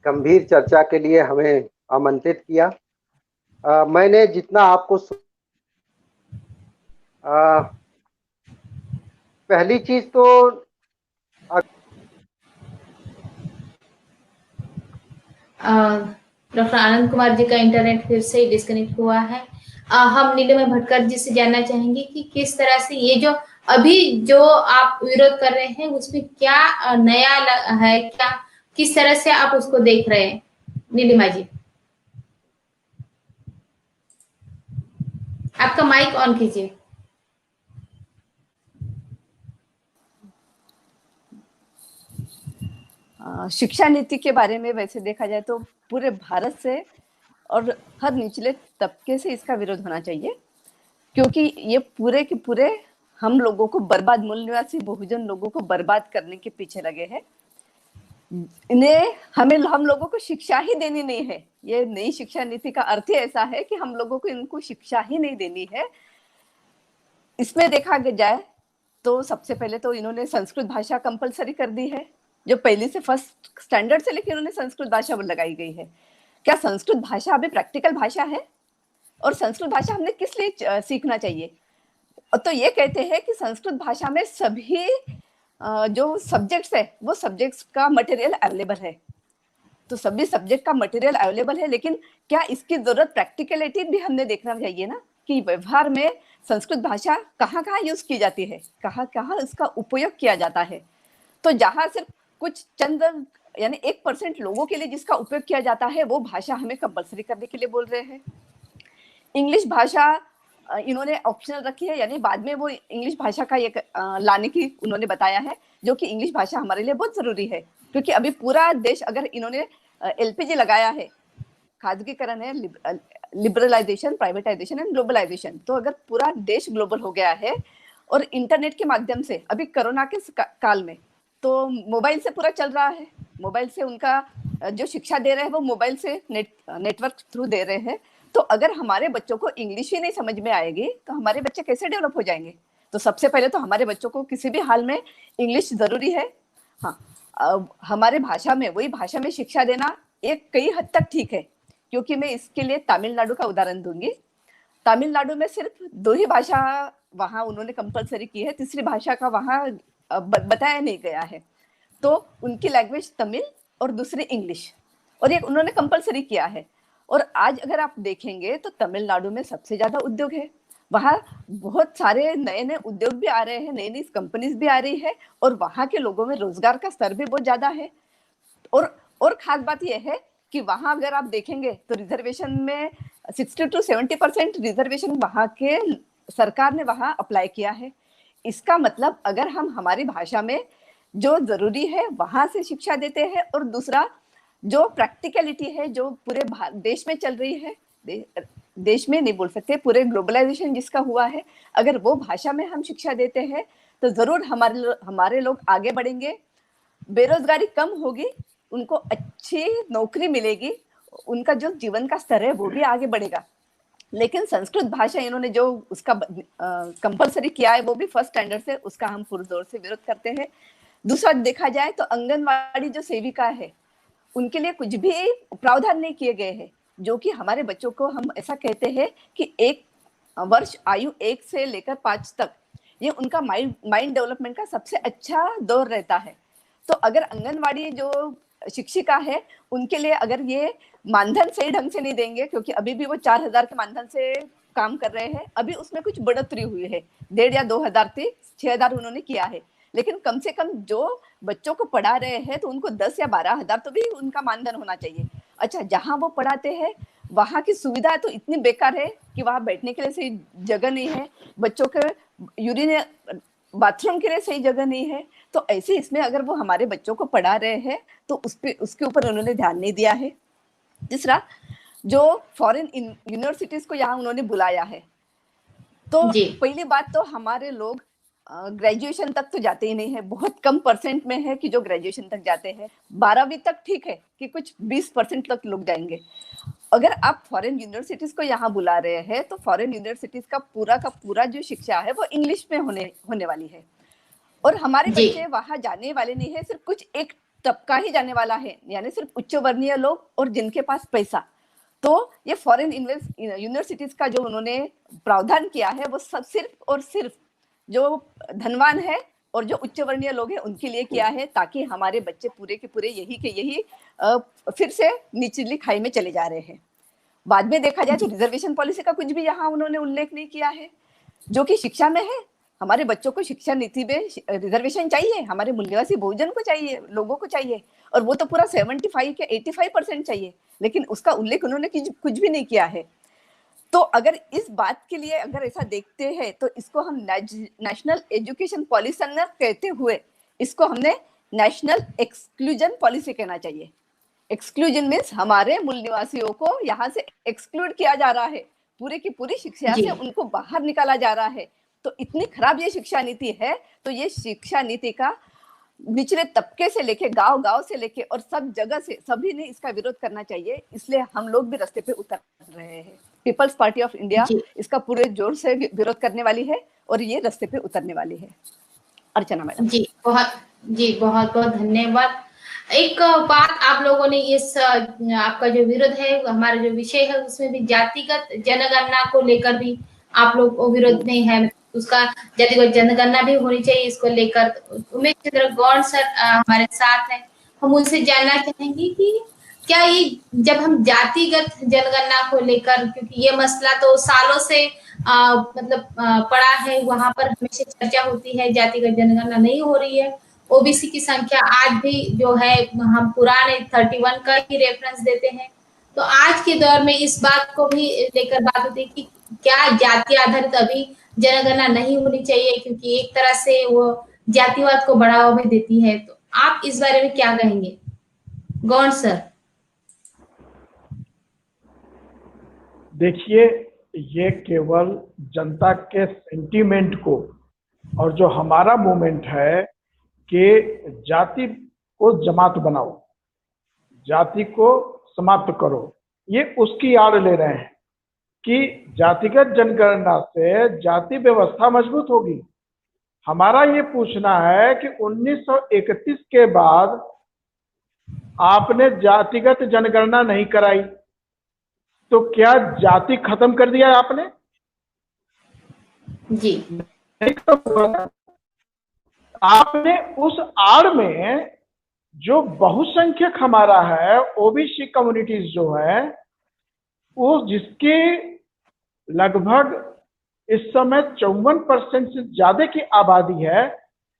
Speaker 6: गंभीर चर्चा के लिए हमें आमंत्रित किया। मैंने जितना आपको पहली चीज तो
Speaker 1: डॉक्टर आनंद कुमार जी का इंटरनेट फिर से डिस्कनेक्ट हुआ है। हम नीलिमा भटकर जी से जानना चाहेंगे कि किस तरह से ये जो अभी जो आप विरोध कर रहे हैं उसमें क्या नया है, क्या किस तरह से आप उसको देख रहे हैं? नीलिमा जी, आपका माइक ऑन कीजिए।
Speaker 3: शिक्षा नीति के बारे में वैसे देखा जाए तो पूरे भारत से और हर निचले तबके से इसका विरोध होना चाहिए, क्योंकि ये पूरे के पूरे हम लोगों को बर्बाद, मूल निवासी बहुजन लोगों को बर्बाद करने के पीछे लगे हैं। इन्हें हम लोगों को शिक्षा ही देनी नहीं है। ये नई शिक्षा नीति का अर्थ ही ऐसा है कि हम लोगों को इनको शिक्षा ही नहीं देनी है। इसमें देखा जाए तो सबसे पहले तो इन्होंने संस्कृत भाषा कंपलसरी कर दी है, जो पहली से फर्स्ट स्टैंडर्ड से लेकर इन्होंने संस्कृत भाषा लगाई गई है। क्या संस्कृत भाषा अभी प्रैक्टिकल भाषा है? और संस्कृत भाषा हमने किस लिए सीखना चाहिए? तो ये कहते हैं कि संस्कृत भाषा में सभी जो सब्जेक्ट्स है वो सब्जेक्ट्स का मटेरियल अवेलेबल है। तो सभी सब्जेक्ट का मटेरियल अवेलेबल है, लेकिन क्या इसकी जरूरत प्रैक्टिकलिटी भी हमने देखना चाहिए ना, कि व्यवहार में संस्कृत भाषा कहाँ कहाँ यूज की जाती है, कहाँ कहाँ इसका उपयोग किया जाता है। तो जहाँ सिर्फ कुछ चंद यानी 1% लोगों के लिए जिसका उपयोग किया जाता है वो भाषा हमें कंपलसरी करने के लिए बोल रहे हैं। इंग्लिश भाषा इन्होंने ऑप्शनल रखी है, यानी बाद में वो इंग्लिश भाषा का एक लाने की उन्होंने बताया है, जो कि इंग्लिश भाषा हमारे लिए बहुत जरूरी है। क्योंकि अभी पूरा देश, अगर इन्होंने LPG लगाया है, खासगीकरण है, लिबरलाइजेशन, प्राइवेटाइजेशन एंड ग्लोबलाइजेशन, तो अगर पूरा देश ग्लोबल हो गया है और इंटरनेट के माध्यम से अभी कोरोना के काल में तो मोबाइल से पूरा चल रहा है, मोबाइल से उनका जो शिक्षा दे रहे हैं वो मोबाइल से नेटवर्क थ्रू दे रहे हैं। तो अगर हमारे बच्चों को इंग्लिश ही नहीं समझ में आएगी तो हमारे बच्चे कैसे डेवलप हो जाएंगे? तो सबसे पहले तो हमारे बच्चों को किसी भी हाल में इंग्लिश जरूरी है। हाँ, हमारे भाषा में, वही भाषा में शिक्षा देना एक कई हद तक ठीक है, क्योंकि मैं इसके लिए तमिलनाडु का उदाहरण दूंगी। तमिलनाडु में सिर्फ 2 ही भाषा वहां उन्होंने कंपलसरी की है, तीसरी भाषा का वहां बताया नहीं गया है। तो उनकी लैंग्वेज तमिल और दूसरी इंग्लिश, और ये उन्होंने कंपलसरी किया है। और आज अगर आप देखेंगे तो तमिलनाडु में सबसे ज्यादा उद्योग है, वहाँ बहुत सारे नए नए उद्योग भी आ रहे हैं, नई नई कंपनीज भी आ रही है, और वहाँ के लोगों में रोजगार का स्तर भी बहुत ज्यादा है। और खास बात यह है कि वहां अगर आप देखेंगे तो रिजर्वेशन में 60 to 70% रिजर्वेशन वहां के सरकार ने वहां अप्लाई किया है। इसका मतलब अगर हम हमारी भाषा में जो जरूरी है वहां से शिक्षा देते हैं, और दूसरा जो प्रैक्टिकलिटी है जो पूरे देश में चल रही है, देश में नहीं बोल सकते, पूरे ग्लोबलाइजेशन जिसका हुआ है, अगर वो भाषा में हम शिक्षा देते हैं तो जरूर हमारे लोग आगे बढ़ेंगे, बेरोजगारी कम होगी, उनको अच्छी नौकरी मिलेगी, उनका जो जीवन का स्तर है वो भी आगे बढ़ेगा। लेकिन संस्कृत भाषा इन्होंने जो उसका कंपलसरी किया है वो भी फर्स्ट स्टैंडर्ड से, उसका हम पुरजोर से विरोध करते हैं। दूसरा देखा जाए तो आंगनवाड़ी जो सेविका है उनके लिए कुछ भी प्रावधान नहीं किए गए हैं, जो कि हमारे बच्चों को हम ऐसा कहते हैं कि 1 वर्ष आयु 1 से लेकर 5 तक ये उनका माइंड डेवलपमेंट का सबसे अच्छा दौर रहता है। तो अगर आंगनवाड़ी जो शिक्षिका है उनके लिए अगर ये मानधन सही ढंग से नहीं देंगे, क्योंकि अभी भी वो 4,000 के मानधन से काम कर रहे हैं, अभी उसमें कुछ बढ़ोतरी हुई है, 1,500 या 2,000 थी, 6,000 उन्होंने किया है, लेकिन कम से कम जो बच्चों को पढ़ा रहे हैं तो उनको 10 या 12,000 तो भी उनका मानधन होना चाहिए। अच्छा, जहाँ वो पढ़ाते हैं वहाँ की सुविधा तो इतनी बेकार है कि वहाँ बैठने के लिए सही जगह नहीं है, बच्चों के यूरिन बाथरूम के लिए सही जगह नहीं है। तो ऐसे इसमें अगर वो हमारे बच्चों को पढ़ा रहे हैं तो उसके ऊपर उन्होंने ध्यान नहीं दिया है। तीसरा, जो फॉरेन यूनिवर्सिटीज को यहाँ उन्होंने बुलाया है, तो पहली बात तो हमारे लोग ग्रेजुएशन तक तो जाते ही नहीं है, बहुत कम परसेंट में है कि जो ग्रेजुएशन तक जाते हैं। 12वीं तक ठीक है कि कुछ 20% तक लोग जाएंगे। अगर आप फॉरेन यूनिवर्सिटीज को यहाँ बुला रहे हैं तो फॉरेन यूनिवर्सिटीज का पूरा जो शिक्षा है वो इंग्लिश में होने वाली है, और हमारे बच्चे वहां जाने वाले नहीं है, सिर्फ कुछ एक तबका ही जाने वाला है, यानी सिर्फ उच्च वर्णीय लोग और जिनके पास पैसा। तो ये फॉरेन यूनिवर्सिटीज का जो उन्होंने प्रावधान किया है वो सब सिर्फ और सिर्फ जो धनवान है और जो उच्च वर्णीय लोग हैं उनके लिए किया है, ताकि हमारे बच्चे पूरे के पूरे यही फिर से निचली खाई में चले जा रहे हैं। बाद में देखा जाए तो रिजर्वेशन पॉलिसी का कुछ भी यहाँ उन्होंने उल्लेख नहीं किया है, जो कि शिक्षा में है। हमारे बच्चों को शिक्षा नीति में रिजर्वेशन चाहिए, हमारे मूल निवासी बहुजन को चाहिए, लोगों को चाहिए, और वो तो पूरा 75 या 85% चाहिए, लेकिन उसका उल्लेख उन्होंने कुछ भी नहीं किया है। तो अगर इस बात के लिए अगर ऐसा देखते हैं तो इसको हम नेशनल एजुकेशन पॉलिसी न कहते हुए इसको हमने नेशनल एक्सक्लूजन पॉलिसी कहना चाहिए। एक्सक्लूजन मीन्स हमारे मूल निवासियों को यहाँ से एक्सक्लूड किया जा रहा है, पूरे की पूरी शिक्षा से उनको बाहर निकाला जा रहा है। तो इतनी खराब ये शिक्षा नीति है, तो ये शिक्षा नीति का निचले तबके से लेके गांव से लेके और सब जगह से सभी ने इसका विरोध करना चाहिए। इसलिए हम लोग भी रास्ते पे उतर रहे हैं। पीपल्स पार्टी ऑफ इंडिया इसका पूरे जोर से विरोध करने वाली है और ये रास्ते पे उतरने वाली है। अर्चना मैडम
Speaker 1: जी बहुत बहुत धन्यवाद। एक बात आप लोगों ने इस आपका जो विरोध है, हमारा जो विषय है उसमें भी जातिगत जनगणना को लेकर भी आप लोग विरोध नहीं है, उसका जातिगत जनगणना भी होनी चाहिए। इसको लेकर उमेश चंद्र गौड़ सर हमारे साथ हैं, हम उनसे जानना चाहेंगे कि क्या ये जब हम जातिगत जनगणना को लेकर, क्योंकि ये मसला तो सालों से पड़ा है, वहां पर हमेशा चर्चा होती है, जातिगत जनगणना नहीं हो रही है। ओबीसी की संख्या आज भी जो है हम पुराने 31 का ही रेफरेंस देते हैं। तो आज के दौर में इस बात को भी लेकर बात होती है कि क्या जाति आधारित अभी जनगणना नहीं होनी चाहिए, क्योंकि एक तरह से वो जातिवाद को बढ़ावा भी देती है। तो आप इस बारे में क्या कहेंगे गौड़ सर?
Speaker 2: देखिए, ये केवल जनता के सेंटीमेंट को और जो हमारा मूवमेंट है कि जाति को जमात बनाओ, जाति को समाप्त करो, ये उसकी आड़ ले रहे हैं कि जातिगत जनगणना से जाति व्यवस्था मजबूत होगी। हमारा ये पूछना है कि 1931 के बाद आपने जातिगत जनगणना नहीं कराई, तो क्या जाति खत्म कर दिया है आपने?
Speaker 1: जी।
Speaker 2: आपने उस आड़ में जो बहुसंख्यक हमारा है, ओबीसी कम्युनिटीज जो है, वो जिसके लगभग इस समय 54% से ज्यादा की आबादी है,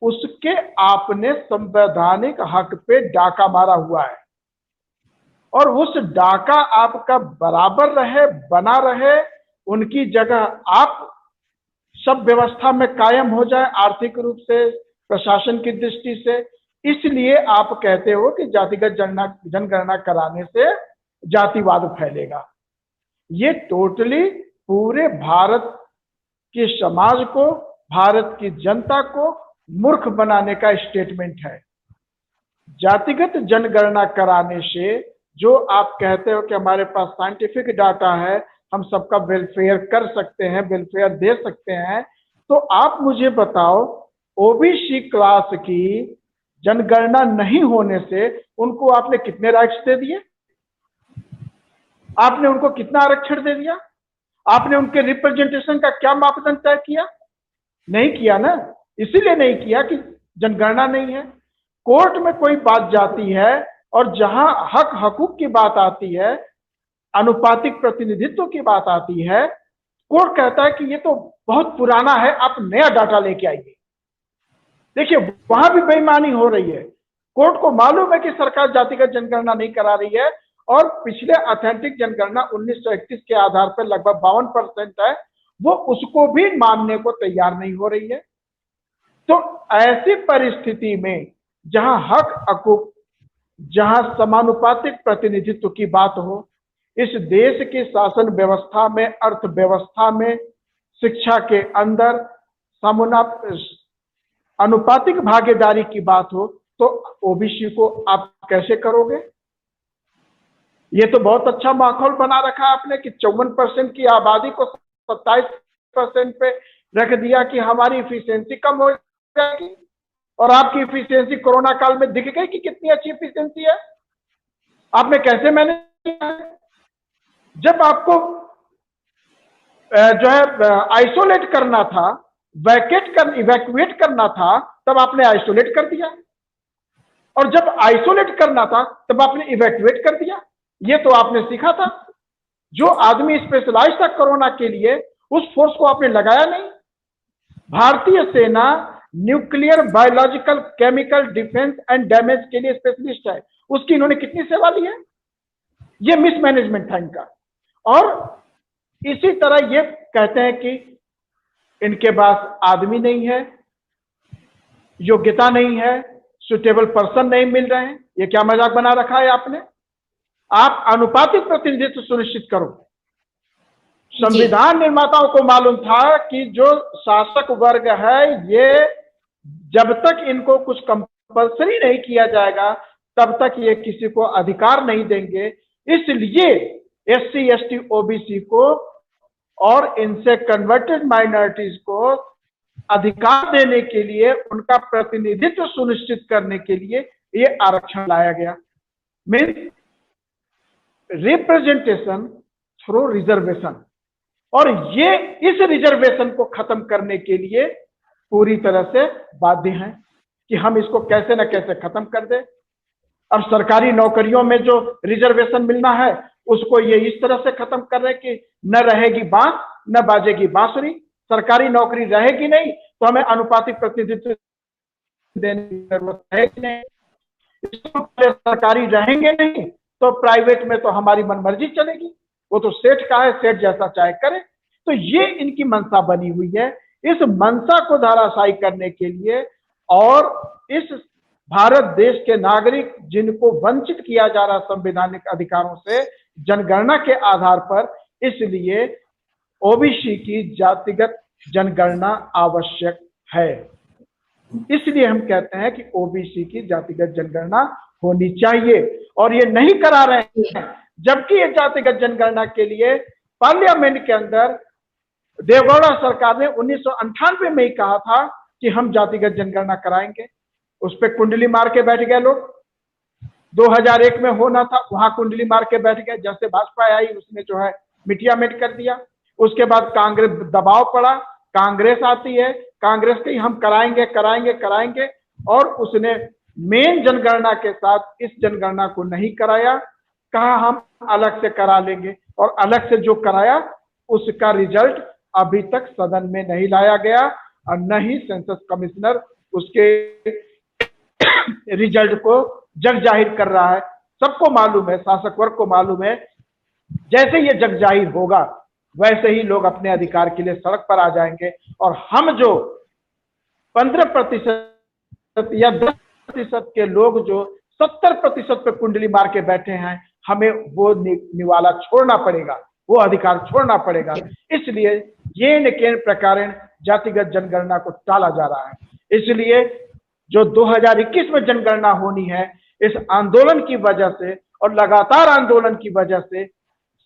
Speaker 2: उसके आपने संवैधानिक हक पे डाका मारा हुआ है। और उस डाका आपका बराबर रहे, बना रहे, उनकी जगह आप सब व्यवस्था में कायम हो जाए, आर्थिक रूप से, प्रशासन की दृष्टि से, इसलिए आप कहते हो कि जातिगत जनगणना कराने से जातिवाद फैलेगा। ये टोटली पूरे भारत के समाज को, भारत की जनता को मूर्ख बनाने का स्टेटमेंट है। जातिगत जनगणना कराने से जो आप कहते हो कि हमारे पास साइंटिफिक डाटा है, हम सबका वेलफेयर कर सकते हैं, वेलफेयर दे सकते हैं, तो आप मुझे बताओ, ओबीसी क्लास की जनगणना नहीं होने से उनको आपने कितने राइट्स दे दिए? आपने उनको कितना आरक्षण दे दिया? आपने उनके रिप्रेजेंटेशन का क्या मापदंड तय किया? नहीं किया ना। इसीलिए नहीं किया कि जनगणना नहीं है। कोर्ट में कोई बात जाती है और जहां हक हकूक की बात आती है, अनुपातिक प्रतिनिधित्व की बात आती है, कोर्ट कहता है कि ये तो बहुत पुराना है, आप नया डाटा लेके आइए। देखिए, वहां भी बेईमानी हो रही है। कोर्ट को मालूम है कि सरकार जातिगत जनगणना नहीं करा रही है, और पिछले ऑथेंटिक जनगणना 1931 के आधार पर लगभग 52% है, वो उसको भी मानने को तैयार नहीं हो रही है। तो ऐसी परिस्थिति में जहां हक हकूक, जहां समानुपातिक प्रतिनिधित्व की बात हो, इस देश की शासन व्यवस्था में, अर्थव्यवस्था में, शिक्षा के अंदर अनुपातिक भागीदारी की बात हो, तो ओबीसी को आप कैसे करोगे? ये तो बहुत अच्छा माहौल बना रखा आपने कि 54% की आबादी को 27% पे रख दिया कि हमारी इफिशियंसी कम हो जाएगी, और आपकी इफिशियंसी कोरोना काल में दिख गई कि कितनी अच्छी इफिशियंसी है। आपने कैसे मैनेज किया? जब आपको जो है आइसोलेट करना था, इवैक्यूएट करना था, तब आपने आइसोलेट कर दिया, और जब आइसोलेट करना था तब आपने इवैक्यूएट कर दिया। ये तो आपने सीखा था। जो आदमी स्पेशलाइज था कोरोना के लिए, उस फोर्स को आपने लगाया नहीं। भारतीय सेना nuclear, biological, chemical, defence and damage के लिए स्पेशलिस्ट है, उसकी इन्होंने कितनी सेवा ली है? ये मिसमैनेजमेंट था इनका। और इसी तरह ये कहते हैं कि इनके पास आदमी नहीं है, योग्यता नहीं है, सुटेबल पर्सन नहीं मिल रहे हैं। ये क्या मजाक बना रखा है आपने? आप अनुपातिक प्रतिनिधित्व सुनिश्चित करो। संविधान निर्माताओं को मालूम था कि जो शासक वर्ग है, ये जब तक इनको कुछ कंपल्सरी नहीं किया जाएगा, तब तक ये किसी को अधिकार नहीं देंगे। इसलिए एससी, एसटी, ओबीसी को और इनसे कन्वर्टेड माइनॉरिटीज को अधिकार देने के लिए, उनका प्रतिनिधित्व सुनिश्चित करने के लिए ये आरक्षण लाया गया। Means representation through reservation. और ये इस रिजर्वेशन को खत्म करने के लिए पूरी तरह से बाध्य हैं कि हम इसको कैसे न कैसे खत्म कर दें। अब सरकारी नौकरियों में जो रिजर्वेशन मिलना है, उसको ये इस तरह से खत्म कर रहे हैं कि न रहेगी बांस न बाजेगी बांसुरी। सरकारी नौकरी रहेगी नहीं तो हमें अनुपातिक प्रतिनिधित्व देने की जरूरत है कि नहीं। सरकारी रहेंगे नहीं तो प्राइवेट में तो हमारी मनमर्जी चलेगी, वो तो सेठ का है, सेठ जैसा चाहे करे। तो ये इनकी मंशा बनी हुई है। इस मंशा को धराशायी करने के लिए और इस भारत देश के नागरिक जिनको वंचित किया जा रहा संवैधानिक अधिकारों से जनगणना के आधार पर, इसलिए ओबीसी की जातिगत जनगणना आवश्यक है। इसलिए हम कहते हैं कि ओबीसी की जातिगत जनगणना होनी चाहिए, और ये नहीं करा रहे हैं। जबकि ये जातिगत जनगणना के लिए पार्लियामेंट के अंदर देवगौड़ा सरकार ने 1998 में ही कहा था कि हम जातिगत जनगणना कराएंगे। उस पर कुंडली मार के बैठ गए लोग। 2001 में होना था, वहां कुंडली मार के बैठ गए। जैसे भाजपा आई उसने जो है मिटिया मिट कर दिया। उसके बाद कांग्रेस दबाव पड़ा, कांग्रेस आती है, कांग्रेस कही हम कराएंगे कराएंगे कराएंगे, और उसने मेन जनगणना के साथ इस जनगणना को नहीं कराया, कहा हम अलग से करा लेंगे, और अलग से जो कराया उसका रिजल्ट अभी तक सदन में नहीं लाया गया, और न ही सेंसस कमिश्नर उसके रिजल्ट को जग जाहिर कर रहा है। सबको मालूम है, शासक वर्ग को मालूम है, जैसे ये जग जाहिर होगा वैसे ही लोग अपने अधिकार के लिए सड़क पर आ जाएंगे, और हम जो 15% या 10% के लोग जो 70% पे कुंडली मार के बैठे हैं, हमें वो निवाला छोड़ना पड़ेगा, वो अधिकार छोड़ना पड़ेगा। इसलिए येन केन प्रकारेण जातिगत जनगणना को टाला जा रहा है। इसलिए जो 2021 में जनगणना होनी है, इस आंदोलन की वजह से और लगातार आंदोलन की वजह से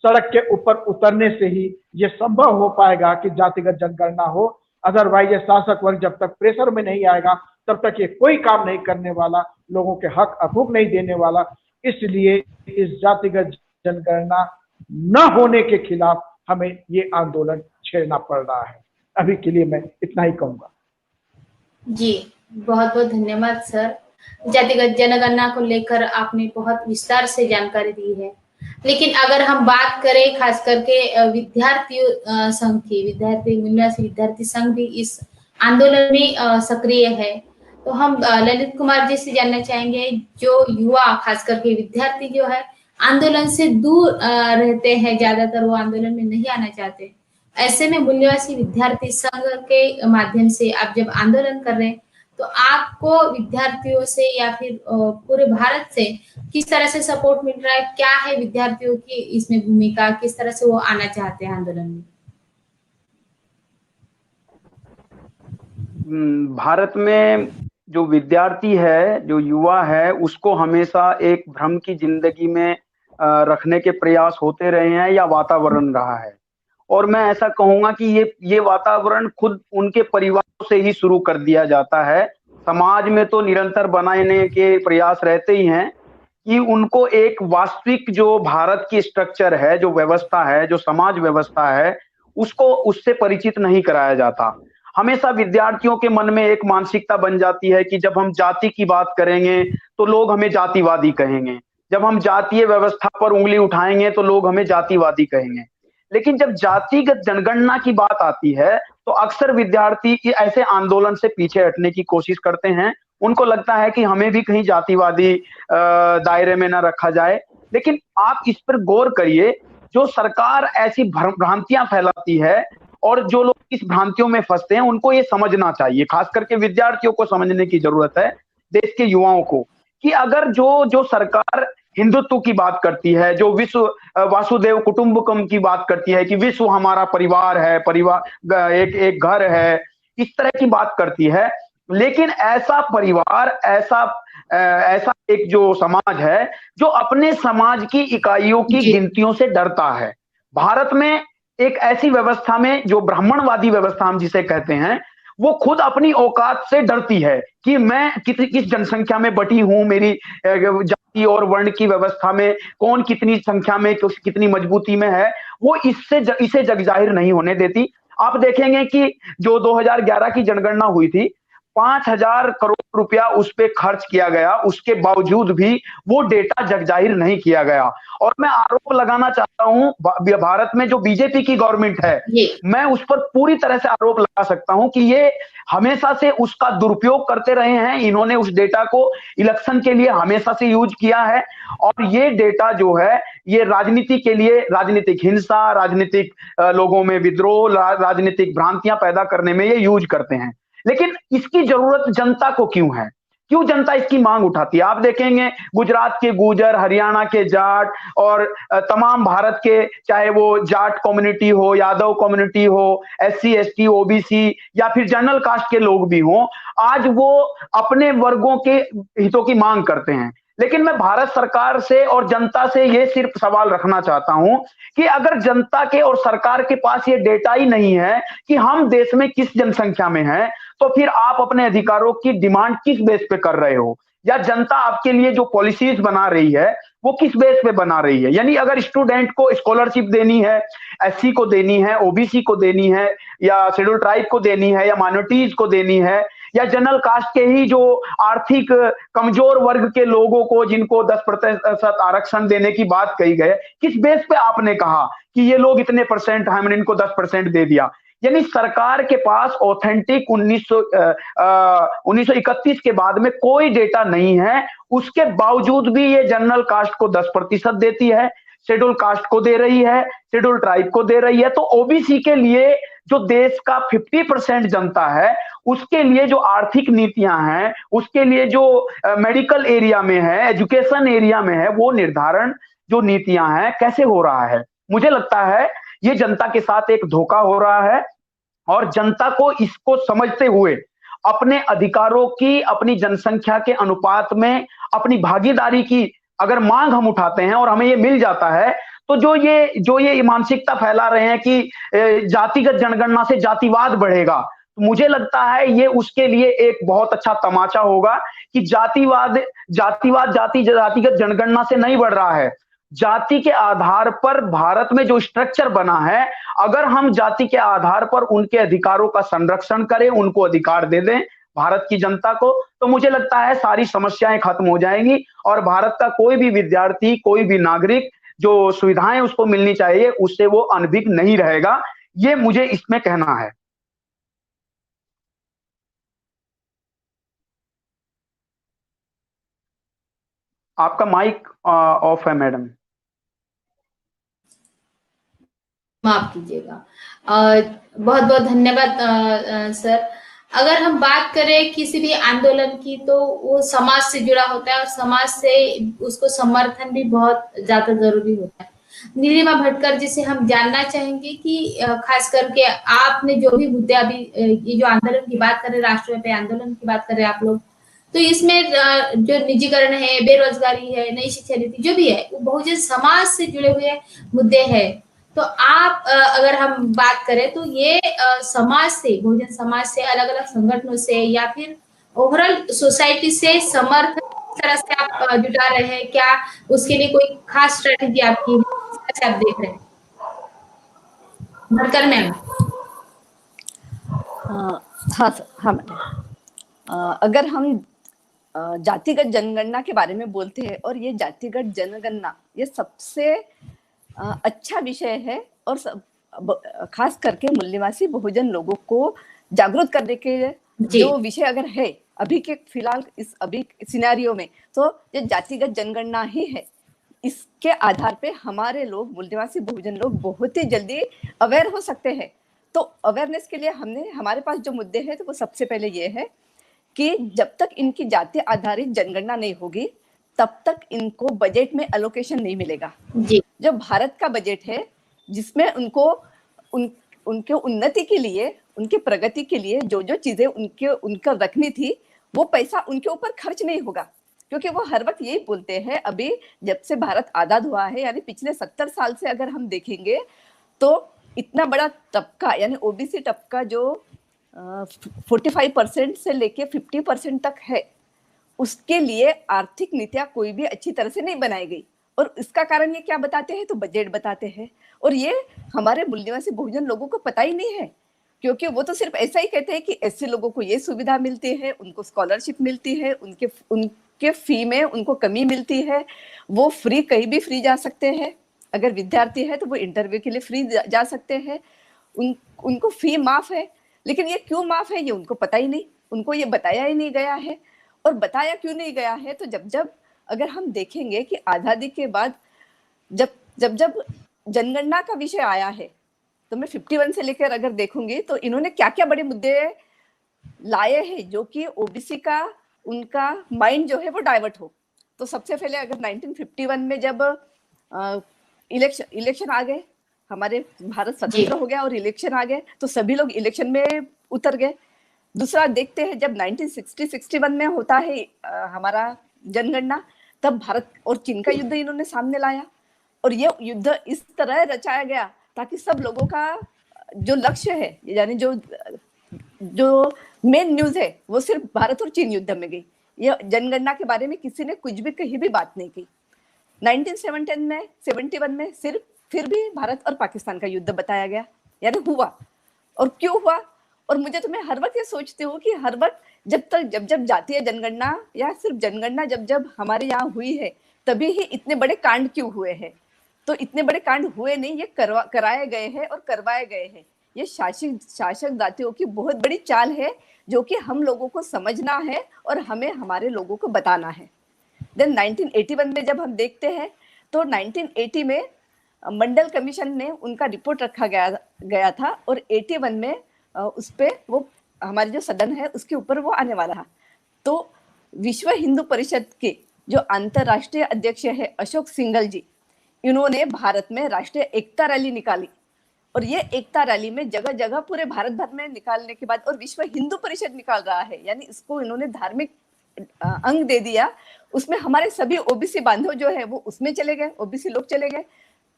Speaker 2: सड़क के ऊपर उतरने से ही ये संभव हो पाएगा कि जातिगत जनगणना हो। अदरवाइज ये शासक वर्ग जब तक प्रेशर में नहीं आएगा तब तक ये कोई काम नहीं करने वाला, लोगों के हक हकूक नहीं देने वाला। इसलिए इस जातिगत जनगणना न होने के खिलाफ हमें ये आंदोलन छेड़ना पड़ रहा है। अभी के लिए मैं इतना ही कहूंगा।
Speaker 1: जी, बहुत बहुत धन्यवाद सर। जातिगत जनगणना को लेकर आपने बहुत विस्तार से जानकारी दी है। लेकिन अगर हम बात करें खास करके विद्यार्थी संघ की, विद्यार्थी संघ भी इस आंदोलन में सक्रिय है, तो हम ललित कुमार जी से जानना चाहेंगे, जो युवा खास करके विद्यार्थी जो है आंदोलन से दूर रहते हैं, ज्यादातर वो आंदोलन में नहीं आना चाहते, ऐसे में मूल्यवासी विद्यार्थी संघ के माध्यम से आप जब आंदोलन कर रहे हैं, तो आपको विद्यार्थियों से या फिर पूरे भारत से किस तरह से सपोर्ट मिल रहा है? क्या है विद्यार्थियों की इसमें भूमिका, किस तरह से वो आना चाहते हैं आंदोलन में?
Speaker 4: भारत में जो विद्यार्थी है, जो युवा है, उसको हमेशा एक भ्रम की जिंदगी में रखने के प्रयास होते रहे हैं, या वातावरण रहा है। और मैं ऐसा कहूंगा कि ये वातावरण खुद उनके परिवार से ही शुरू कर दिया जाता है। समाज में तो निरंतर बनाने के प्रयास रहते ही हैं कि उनको एक वास्तविक जो भारत की स्ट्रक्चर है, जो व्यवस्था है, जो समाज व्यवस्था है, उसको उससे परिचित नहीं कराया जाता। हमेशा विद्यार्थियों के मन में एक मानसिकता बन जाती है कि जब हम जाति की बात करेंगे तो लोग हमें जातिवादी कहेंगे, जब हम जातीय व्यवस्था पर उंगली उठाएंगे तो लोग हमें जातिवादी कहेंगे। लेकिन जब जातिगत जनगणना की बात आती है तो अक्सर विद्यार्थी ऐसे आंदोलन से पीछे हटने की कोशिश करते हैं। उनको लगता है कि हमें भी कहीं जातिवादी दायरे में न रखा जाए। लेकिन आप इस पर गौर करिए, जो सरकार ऐसी भ्रांतियां फैलाती है और जो लोग इस भ्रांतियों में फंसते हैं, उनको ये समझना चाहिए, खास करके विद्यार्थियों को समझने की जरूरत है, देश के युवाओं को, कि अगर जो सरकार हिंदुत्व की बात करती है, जो विश्व वासुदेव कुटुंबकम की बात करती है कि विश्व हमारा परिवार है, परिवार एक घर है, इस तरह की बात करती है, लेकिन ऐसा परिवार, ऐसा एक जो समाज है जो अपने समाज की इकाइयों की गिनतियों से डरता है। भारत में एक ऐसी व्यवस्था में, जो ब्राह्मणवादी व्यवस्था हम जिसे कहते हैं, वो खुद अपनी औकात से डरती है कि मैं किस जनसंख्या में बटी हूं, मेरी जाति और वर्ण की व्यवस्था में कौन कितनी संख्या में कितनी मजबूती में है, वो इसे जग जाहिर नहीं होने देती। आप देखेंगे कि जो 2011 की जनगणना हुई थी, 5,000 करोड़ रुपया उस पे खर्च किया गया, उसके बावजूद भी वो डेटा जग जाहिर नहीं किया गया। और मैं आरोप लगाना चाहता हूं, भारत में जो बीजेपी की गवर्नमेंट है, मैं उस पर पूरी तरह से आरोप लगा सकता हूं कि ये हमेशा से उसका दुरुपयोग करते रहे हैं। इन्होंने उस डेटा को इलेक्शन के लिए हमेशा से यूज किया है, और ये डेटा जो है ये राजनीति के लिए, राजनीतिक हिंसा, राजनीतिक लोगों में विद्रोह, राजनीतिक भ्रांतियां पैदा करने में ये यूज करते हैं। लेकिन इसकी जरूरत जनता को क्यों है? क्यों जनता इसकी मांग उठाती है? आप देखेंगे गुजरात के गुर्जर, हरियाणा के जाट और तमाम भारत के, चाहे वो जाट कम्युनिटी हो, यादव कम्युनिटी हो, SC ST OBC या फिर जनरल कास्ट के लोग भी हों, आज वो अपने वर्गों के हितों की मांग करते हैं। लेकिन मैं भारत सरकार से और जनता से ये सिर्फ सवाल रखना चाहता हूं कि अगर जनता के और सरकार के पास ये डेटा ही नहीं है कि हम देश में किस जनसंख्या में हैं, तो फिर आप अपने अधिकारों की डिमांड किस बेस पे कर रहे हो, या जनता आपके लिए जो पॉलिसीज बना रही है वो किस बेस पे बना रही है। यानी अगर स्टूडेंट को स्कॉलरशिप देनी है, एससी को देनी है, ओबीसी को देनी है, या शेड्यूल ट्राइब को देनी है, या माइनॉरिटीज को देनी है, या जनरल कास्ट के ही जो आर्थिक कमजोर वर्ग के लोगों को जिनको 10% आरक्षण देने की बात कही गई, किस बेस पे आपने कहा कि ये लोग इतने परसेंट, हमने इनको 10% दे दिया। यानी सरकार के पास ऑथेंटिक 1931 के बाद में कोई डेटा नहीं है, उसके बावजूद भी ये जनरल कास्ट को 10% देती है, शेड्यूल कास्ट को दे रही है, शेड्यूल ट्राइब को दे रही है। तो ओबीसी के लिए जो देश का 50% जनता है, उसके लिए जो आर्थिक नीतियां हैं, उसके लिए जो मेडिकल एरिया में है, एजुकेशन एरिया में है, वो निर्धारण जो नीतियां हैं कैसे हो रहा है। मुझे लगता है ये जनता के साथ एक धोखा हो रहा है, और जनता को इसको समझते हुए अपने अधिकारों की, अपनी जनसंख्या के अनुपात में अपनी भागीदारी की अगर मांग हम उठाते हैं और हमें ये मिल जाता है, तो जो ये मानसिकता फैला रहे हैं कि जातिगत जनगणना से जातिवाद बढ़ेगा, तो मुझे लगता है ये उसके लिए एक बहुत अच्छा तमाचा होगा कि जातिगत जनगणना से नहीं बढ़ रहा है। जाति के आधार पर भारत में जो स्ट्रक्चर बना है, अगर हम जाति के आधार पर उनके अधिकारों का संरक्षण करें, उनको अधिकार दे दें भारत की जनता को, तो मुझे लगता है सारी समस्याएं खत्म हो जाएंगी और भारत का कोई भी विद्यार्थी, कोई भी नागरिक जो सुविधाएं उसको मिलनी चाहिए, उससे वो अनभिज्ञ नहीं रहेगा। ये मुझे इसमें कहना है। आपका माइक ऑफ है मैडम।
Speaker 1: माफ कीजिएगा। बहुत बहुत धन्यवाद सर। अगर हम बात करें किसी भी आंदोलन की, तो वो समाज से जुड़ा होता है और समाज से उसको समर्थन भी बहुत ज्यादा जरूरी होता है। नीलिमा भटकर जी से हम जानना चाहेंगे कि खास करके आपने जो भी मुद्दे अभी ये जो आंदोलन की बात करें, राष्ट्रव्यापी आंदोलन की बात करें आप लोग, तो इसमें जो निजीकरण है, बेरोजगारी है, नई शिक्षा नीति जो भी है, वो बहुजन समाज से जुड़े हुए मुद्दे हैं। तो आप अगर हम बात करें तो ये समाज से, बहुजन समाज से, अलग अलग संगठनों से या फिर ओवरऑल सोसाइटी से समर्थन किस तरह से आप जुटा रहे हैं? क्या उसके लिए कोई खास स्ट्रेटेजी आपकी है? कैसे आप देख रहे हैं भटकर मैम?
Speaker 3: हाँ सर, हाँ मैम। अगर हम जातिगत जनगणना के बारे में बोलते हैं, और ये जातिगत जनगणना ये सबसे अच्छा विषय है, और खास करके मूल निवासी बहुजन लोगों को जागरूक करने के जो विषय अगर है अभी के फिलहाल इस अभी सिनेरियो में, तो ये जातिगत जनगणना ही है। इसके आधार पे हमारे लोग, मूल निवासी बहुजन लोग बहुत ही जल्दी अवेयर हो सकते हैं। तो अवेयरनेस के लिए हमारे पास जो मुद्दे हैं, तो वो सबसे पहले ये है कि जब तक इनकी जाति आधारित जनगणना नहीं होगी, तब तक इनको बजट में एलोकेशन नहीं मिलेगा। जो भारत का बजट है, जिसमें उनको उनके उन्नति के लिए, उनके प्रगति के लिए जो जो चीजें उनका रखनी थी, वो पैसा उनके ऊपर खर्च नहीं होगा। क्योंकि वो हर वक्त यही बोलते हैं, अभी जब से भारत आजाद हुआ है, यानी पिछले 70 साल से अगर हम देखेंगे, तो इतना बड़ा तबका यानी ओबीसी तबका जो 45% से लेके 50% तक है, उसके लिए आर्थिक नीतियां कोई भी अच्छी तरह से नहीं बनाई गई। और इसका कारण ये क्या बताते हैं? तो बजट बताते हैं। और ये हमारे मूल निवासी बहुजन लोगों को पता ही नहीं है, क्योंकि वो तो सिर्फ ऐसा ही कहते हैं कि ऐसे लोगों को ये सुविधा मिलती है, उनको स्कॉलरशिप मिलती है, उनके फी में उनको कमी मिलती है, वो फ्री कहीं भी फ्री जा सकते हैं। अगर विद्यार्थी है तो वो इंटरव्यू के लिए फ्री जा सकते हैं, उनको फी माफ है। लेकिन ये क्यों माफ है, ये उनको पता ही नहीं, उनको ये बताया ही नहीं गया है। और बताया क्यों नहीं गया है? तो जब अगर हम देखेंगे कि आज़ादी के बाद जब जनगणना का विषय आया है, तो मैं 51 से लेकर अगर देखूंगी तो इन्होंने क्या क्या बड़े मुद्दे लाए हैं जो कि ओबीसी का उनका माइंड जो है वो डाइवर्ट हो। तो सबसे पहले अगर 1951 में जब इलेक्शन आ गए, हमारे भारत स्वतंत्र हो गया और इलेक्शन आ गए, तो सभी लोग इलेक्शन में उतर गए। दूसरा देखते हैं, जब 1960-61 में होता है हमारा जनगणना, तब भारत और चीन का युद्ध इन्होंने सामने लाया, और ये युद्ध इस तरह रचाया गया ताकि सब लोगों का जो लक्ष्य है, यानी जो मेन न्यूज है, वो सिर्फ भारत और चीन युद्ध में गई। ये जनगणना के बारे में किसी ने कुछ भी कहीं भी बात नहीं की। 1971 में सिर्फ फिर भी भारत और पाकिस्तान का युद्ध बताया गया, यानी हुआ। और क्यों हुआ? और मुझे तो मैं हर वक्त ये सोचती हूँ कि हर वक्त जब जातीय जनगणना या सिर्फ जनगणना जब हमारे यहाँ हुई है, तभी ही इतने बड़े कांड क्यों हुए हैं? तो इतने बड़े कांड हुए नहीं, ये कराए गए हैं और करवाए गए हैं। ये शासक जातियों की बहुत बड़ी चाल है, जो कि हम लोगों को समझना है और हमें हमारे लोगों को बताना है। देन 1981 में जब हम देखते हैं, तो 1980 में मंडल कमीशन ने उनका रिपोर्ट रखा गया था, और 81 में उस पे वो हमारे जो सदन है उसके ऊपर वो आने वाला था। तो विश्व हिंदू परिषद के जो अंतरराष्ट्रीय अध्यक्ष है अशोक सिंघल जी, इन्होंने भारत में राष्ट्रीय एकता रैली निकाली, और ये एकता रैली में जगह जगह पूरे भारत भर में निकालने के बाद, और विश्व हिंदू परिषद निकाल रहा है, यानी इसको इन्होंने धार्मिक अंग दे दिया। उसमें हमारे सभी ओबीसी बांधव जो है वो उसमें चले गए, ओबीसी लोग चले गए।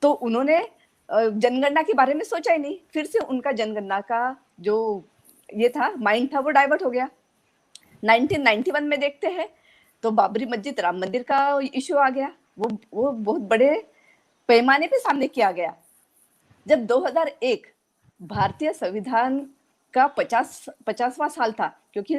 Speaker 3: तो उन्होंने जनगणना के बारे में सोचा ही नहीं। फिर से उनका जनगणना का जो ये था माइंड था, वो डाइवर्ट हो गया। 1991 में देखते हैं तो बाबरी मस्जिद राम मंदिर का इश्यू आ गया। वो बहुत बड़े पैमाने पे सामने किया गया। जब 2001 भारतीय संविधान का 50वां साल था, क्योंकि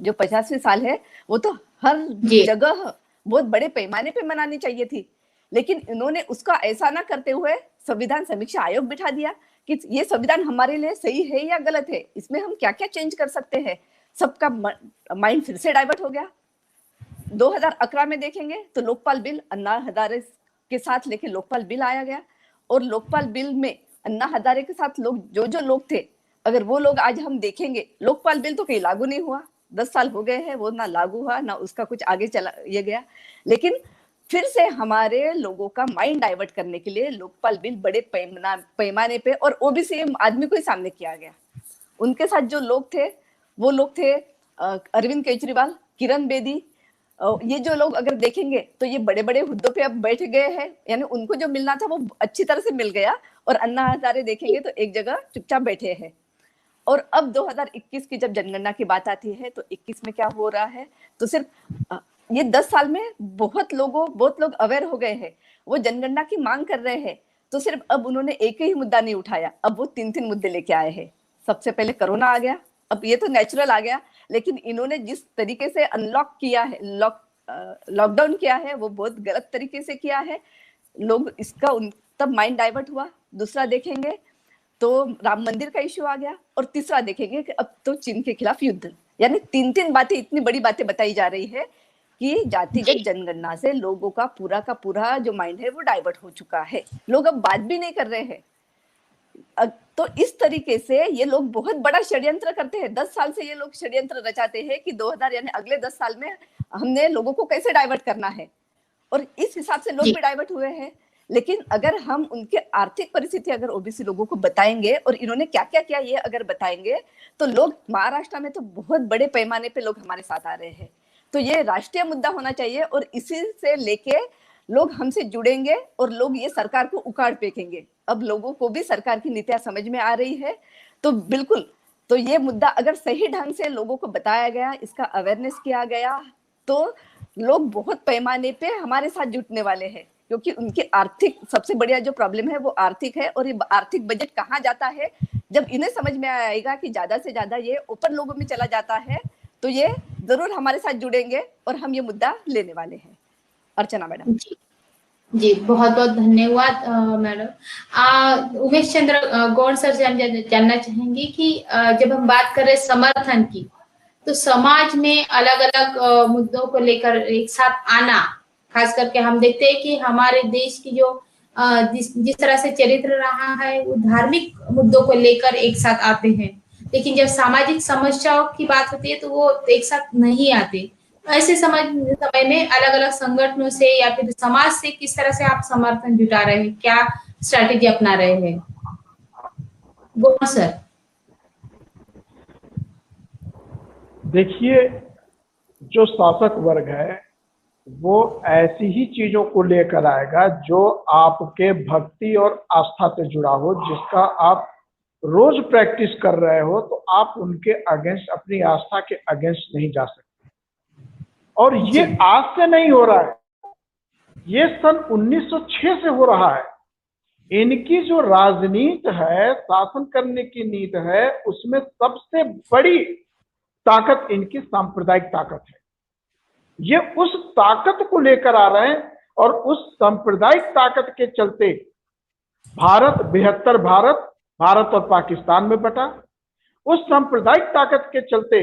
Speaker 3: जो 50वीं साल है वो तो हर जगह बहुत बड़े पैमाने पे मनानी चाहिए थी, लेकिन इन्होंने उसका ऐसा ना करते हुए संविधान समीक्षा आयोग बिठा दिया कि ये संविधान हमारे लिए सही है या गलत है, इसमें हम क्या क्या चेंज कर सकते हैं। सबका माइंड फिर से डाइवर्ट हो गया। 2011 में देखेंगे तो लोकपाल बिल अन्ना हजारे के साथ लेके लोकपाल बिल आया गया, और लोकपाल बिल में अन्ना हजारे के साथ लोग जो लोग थे, अगर वो लोग आज हम देखेंगे, लोकपाल बिल तो कहीं लागू नहीं हुआ, 10 साल हो गए हैं, वो ना लागू हुआ ना उसका कुछ आगे चला ये गया। लेकिन फिर से हमारे लोगों का माइंड डाइवर्ट करने के लिए लोकपाल बिल बड़े पैमाने पे और ओबीसी आदमी को ही सामने किया गया। उनके साथ जो लोग थे वो लोग थे अरविंद केजरीवाल, किरण बेदी, ये जो लोग अगर देखेंगे तो ये बड़े बड़े हुद्दों पे अब बैठ गए हैं, यानी उनको जो मिलना था वो अच्छी तरह से मिल गया, और अन्ना हजारे देखेंगे तो एक जगह चुपचाप बैठे हैं। और अब 2021 की जब जनगणना की बात आती है तो 21 में क्या हो रहा है, तो सिर्फ ये 10 साल में बहुत लोग अवेयर हो गए हैं, वो जनगणना की मांग कर रहे हैं। तो सिर्फ अब उन्होंने एक ही मुद्दा नहीं उठाया, अब वो 3 मुद्दे लेके आए हैं। सबसे पहले कोरोना आ गया, अब ये तो नेचुरल आ गया, लेकिन इन्होंने जिस तरीके से अनलॉक किया है, लॉकडाउन किया है, वो बहुत गलत तरीके से किया है। लोग इसका तब माइंड डाइवर्ट हुआ। दूसरा देखेंगे तो राम मंदिर का इश्यू आ गया, और तीसरा देखेंगे कि अब तो चीन के खिलाफ युद्ध। यानी 3 बातें, इतनी बड़ी बातें बताई जा रही है कि जातिगत जनगणना से लोगों का पूरा जो माइंड है वो डाइवर्ट हो चुका है। लोग अब बात भी नहीं कर रहे हैं। तो इस तरीके से ये लोग बहुत बड़ा षड्यंत्र करते हैं। 10 साल से ये लोग षड्यंत्र रचाते हैं कि 2000 यानी अगले 10 साल में हमने लोगों को कैसे डाइवर्ट करना है, और इस हिसाब से लोग भी डाइवर्ट हुए हैं। लेकिन अगर हम उनके आर्थिक परिस्थिति अगर ओबीसी लोगों को बताएंगे और इन्होंने क्या क्या किया ये अगर बताएंगे, तो लोग महाराष्ट्र में तो बहुत बड़े पैमाने पे लोग हमारे साथ आ रहे हैं। तो ये राष्ट्रीय मुद्दा होना चाहिए, और इसी से लेके लोग हमसे जुड़ेंगे और लोग ये सरकार को उखाड़ फेंकेंगे। अब लोगों को भी सरकार की नीतियां समझ में आ रही है, तो बिल्कुल, तो ये मुद्दा अगर सही ढंग से लोगों को बताया गया, इसका अवेयरनेस किया गया, तो लोग बहुत पैमाने पे हमारे साथ जुटने वाले हैं। क्योंकि उनकी आर्थिक सबसे बढ़िया जो प्रॉब्लम है वो आर्थिक है, और ये आर्थिक बजट कहाँ जाता है, जब इन्हें समझ में आएगा कि ज्यादा से ज्यादा ये ऊपर लोगों में चला जाता है, तो ये जरूर हमारे साथ जुड़ेंगे और हम ये मुद्दा लेने वाले हैं। अर्चना मैडम।
Speaker 1: जी बहुत बहुत धन्यवाद मैडम। उमेश चंद्र गौड़ सर से हम जानना चाहेंगे कि जब हम बात कर रहे हैं समर्थन की, तो समाज में अलग अलग मुद्दों को लेकर एक साथ आना, खास करके हम देखते हैं कि हमारे देश की जो जिस तरह से चरित्र रहा है वो धार्मिक मुद्दों को लेकर एक साथ आते हैं, लेकिन जब सामाजिक समस्याओं की बात होती है तो वो एक साथ नहीं आते। ऐसे समय में अलग अलग संगठनों से या फिर समाज से किस तरह से आप समर्थन जुटा रहे हैं, क्या स्ट्रैटेजी अपना रहे हैं? गौड़ सर।
Speaker 2: देखिए, जो शासक वर्ग है वो ऐसी ही चीजों को लेकर आएगा जो आपके भक्ति और आस्था से जुड़ा हो, जिसका आप रोज प्रैक्टिस कर रहे हो, तो आप उनके अगेंस्ट, अपनी आस्था के अगेंस्ट नहीं जा सकते। और ये आज से नहीं हो रहा है, ये सन 1906 से हो रहा है। इनकी जो राजनीति है, शासन करने की नीति है, उसमें सबसे बड़ी ताकत इनकी सांप्रदायिक ताकत है। ये उस ताकत को लेकर आ रहे हैं और उस सांप्रदायिक ताकत के चलते भारत, 72 भारत और पाकिस्तान में बटा। उस सांप्रदायिक ताकत के चलते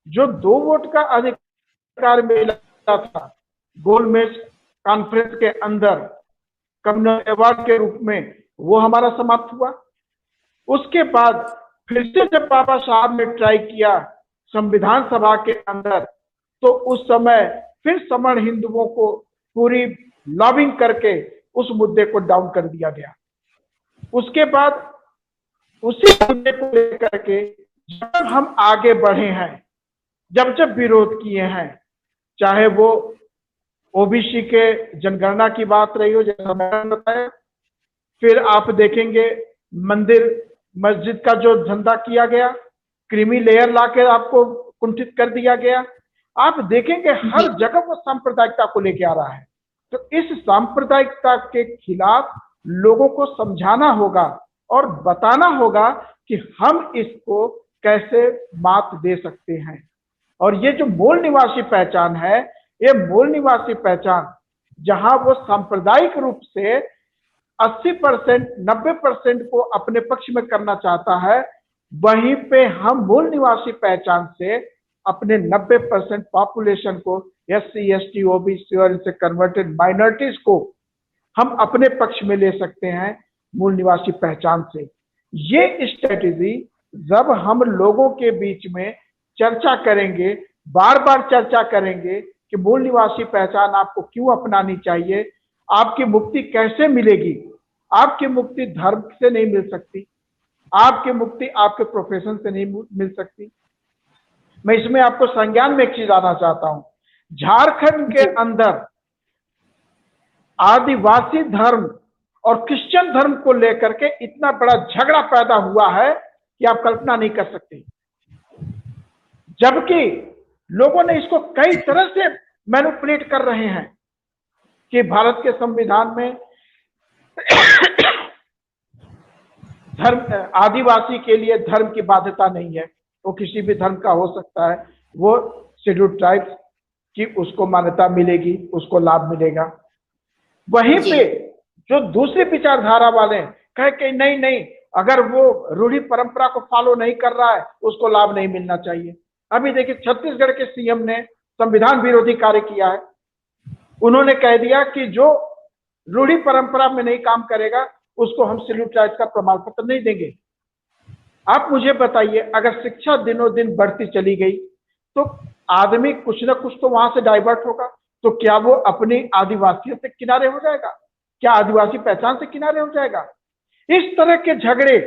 Speaker 2: जो 2 वोट का अधिकार मिला था गोलमेज कॉन्फ्रेंस के अंदर कम्युनल अवार्ड के रूप में, वो हमारा समाप्त हुआ। उसके बाद फिर से जब बाबा साहब ने ट्राई किया संविधान सभा के अंदर, तो उस समय फिर सवर्ण हिंदुओं को पूरी लॉबिंग करके उस मुद्दे को डाउन कर दिया गया। उसके बाद उसी मुद्दे को लेकर के जब हम आगे बढ़े हैं, जब विरोध किए हैं, चाहे वो ओबीसी के जनगणना की बात रही हो, जैसा मैंने बताया, फिर आप देखेंगे मंदिर मस्जिद का जो धंधा किया गया, क्रीमी लेयर लाकर आपको कुंठित कर दिया गया, आप देखेंगे हर जगह वो सांप्रदायिकता को लेके आ रहा है। तो इस सांप्रदायिकता के खिलाफ लोगों को समझाना होगा और बताना होगा कि हम इसको कैसे मात दे सकते हैं। और ये जो मूल निवासी पहचान है, ये मूल निवासी पहचान जहां वो सांप्रदायिक रूप से 80% 90% को अपने पक्ष में करना चाहता है, वहीं पे हम मूल निवासी पहचान से अपने 90% पॉपुलेशन को, SC ST OBC और इनसे कन्वर्टेड माइनॉरिटीज को हम अपने पक्ष में ले सकते हैं मूल निवासी पहचान से। ये स्ट्रेटेजी जब हम लोगों के बीच में चर्चा करेंगे, बार बार चर्चा करेंगे कि मूल निवासी पहचान आपको क्यों अपनानी चाहिए, आपकी मुक्ति कैसे मिलेगी। आपकी मुक्ति धर्म से नहीं मिल सकती, आपकी मुक्ति आपके प्रोफेशन से नहीं मिल सकती। मैं इसमें आपको संज्ञान में एक चीज आना चाहता हूं। झारखंड के अंदर आदिवासी धर्म और क्रिश्चियन धर्म को लेकर के इतना बड़ा झगड़ा पैदा हुआ है कि आप कल्पना नहीं कर सकते, जबकि लोगों ने इसको कई तरह से मैनिपुलेट कर रहे हैं कि भारत के संविधान में धर्म, आदिवासी के लिए धर्म की बाध्यता नहीं है, वो किसी भी धर्म का हो सकता है, वो शेड्यूल्ड ट्राइब्स की उसको मान्यता मिलेगी, उसको लाभ मिलेगा। वहीं पे जो दूसरी विचारधारा वाले कहे कि नहीं नहीं, अगर वो रूढ़ी परंपरा को फॉलो नहीं कर रहा है उसको लाभ नहीं मिलना चाहिए। अभी देखिए छत्तीसगढ़ के सीएम ने संविधान विरोधी कार्य किया है। उन्होंने कह दिया कि जो रूढ़ी परंपरा में नहीं काम करेगा उसको हम शेड्यूल्ड ट्राइब्स का प्रमाण पत्र नहीं देंगे। आप मुझे बताइए, अगर शिक्षा दिनों दिन बढ़ती चली गई तो आदमी कुछ ना कुछ तो वहां से डाइवर्ट होगा, तो क्या वो अपनी आदिवासियों से किनारे हो जाएगा? क्या आदिवासी पहचान से किनारे हो जाएगा? इस तरह के झगड़े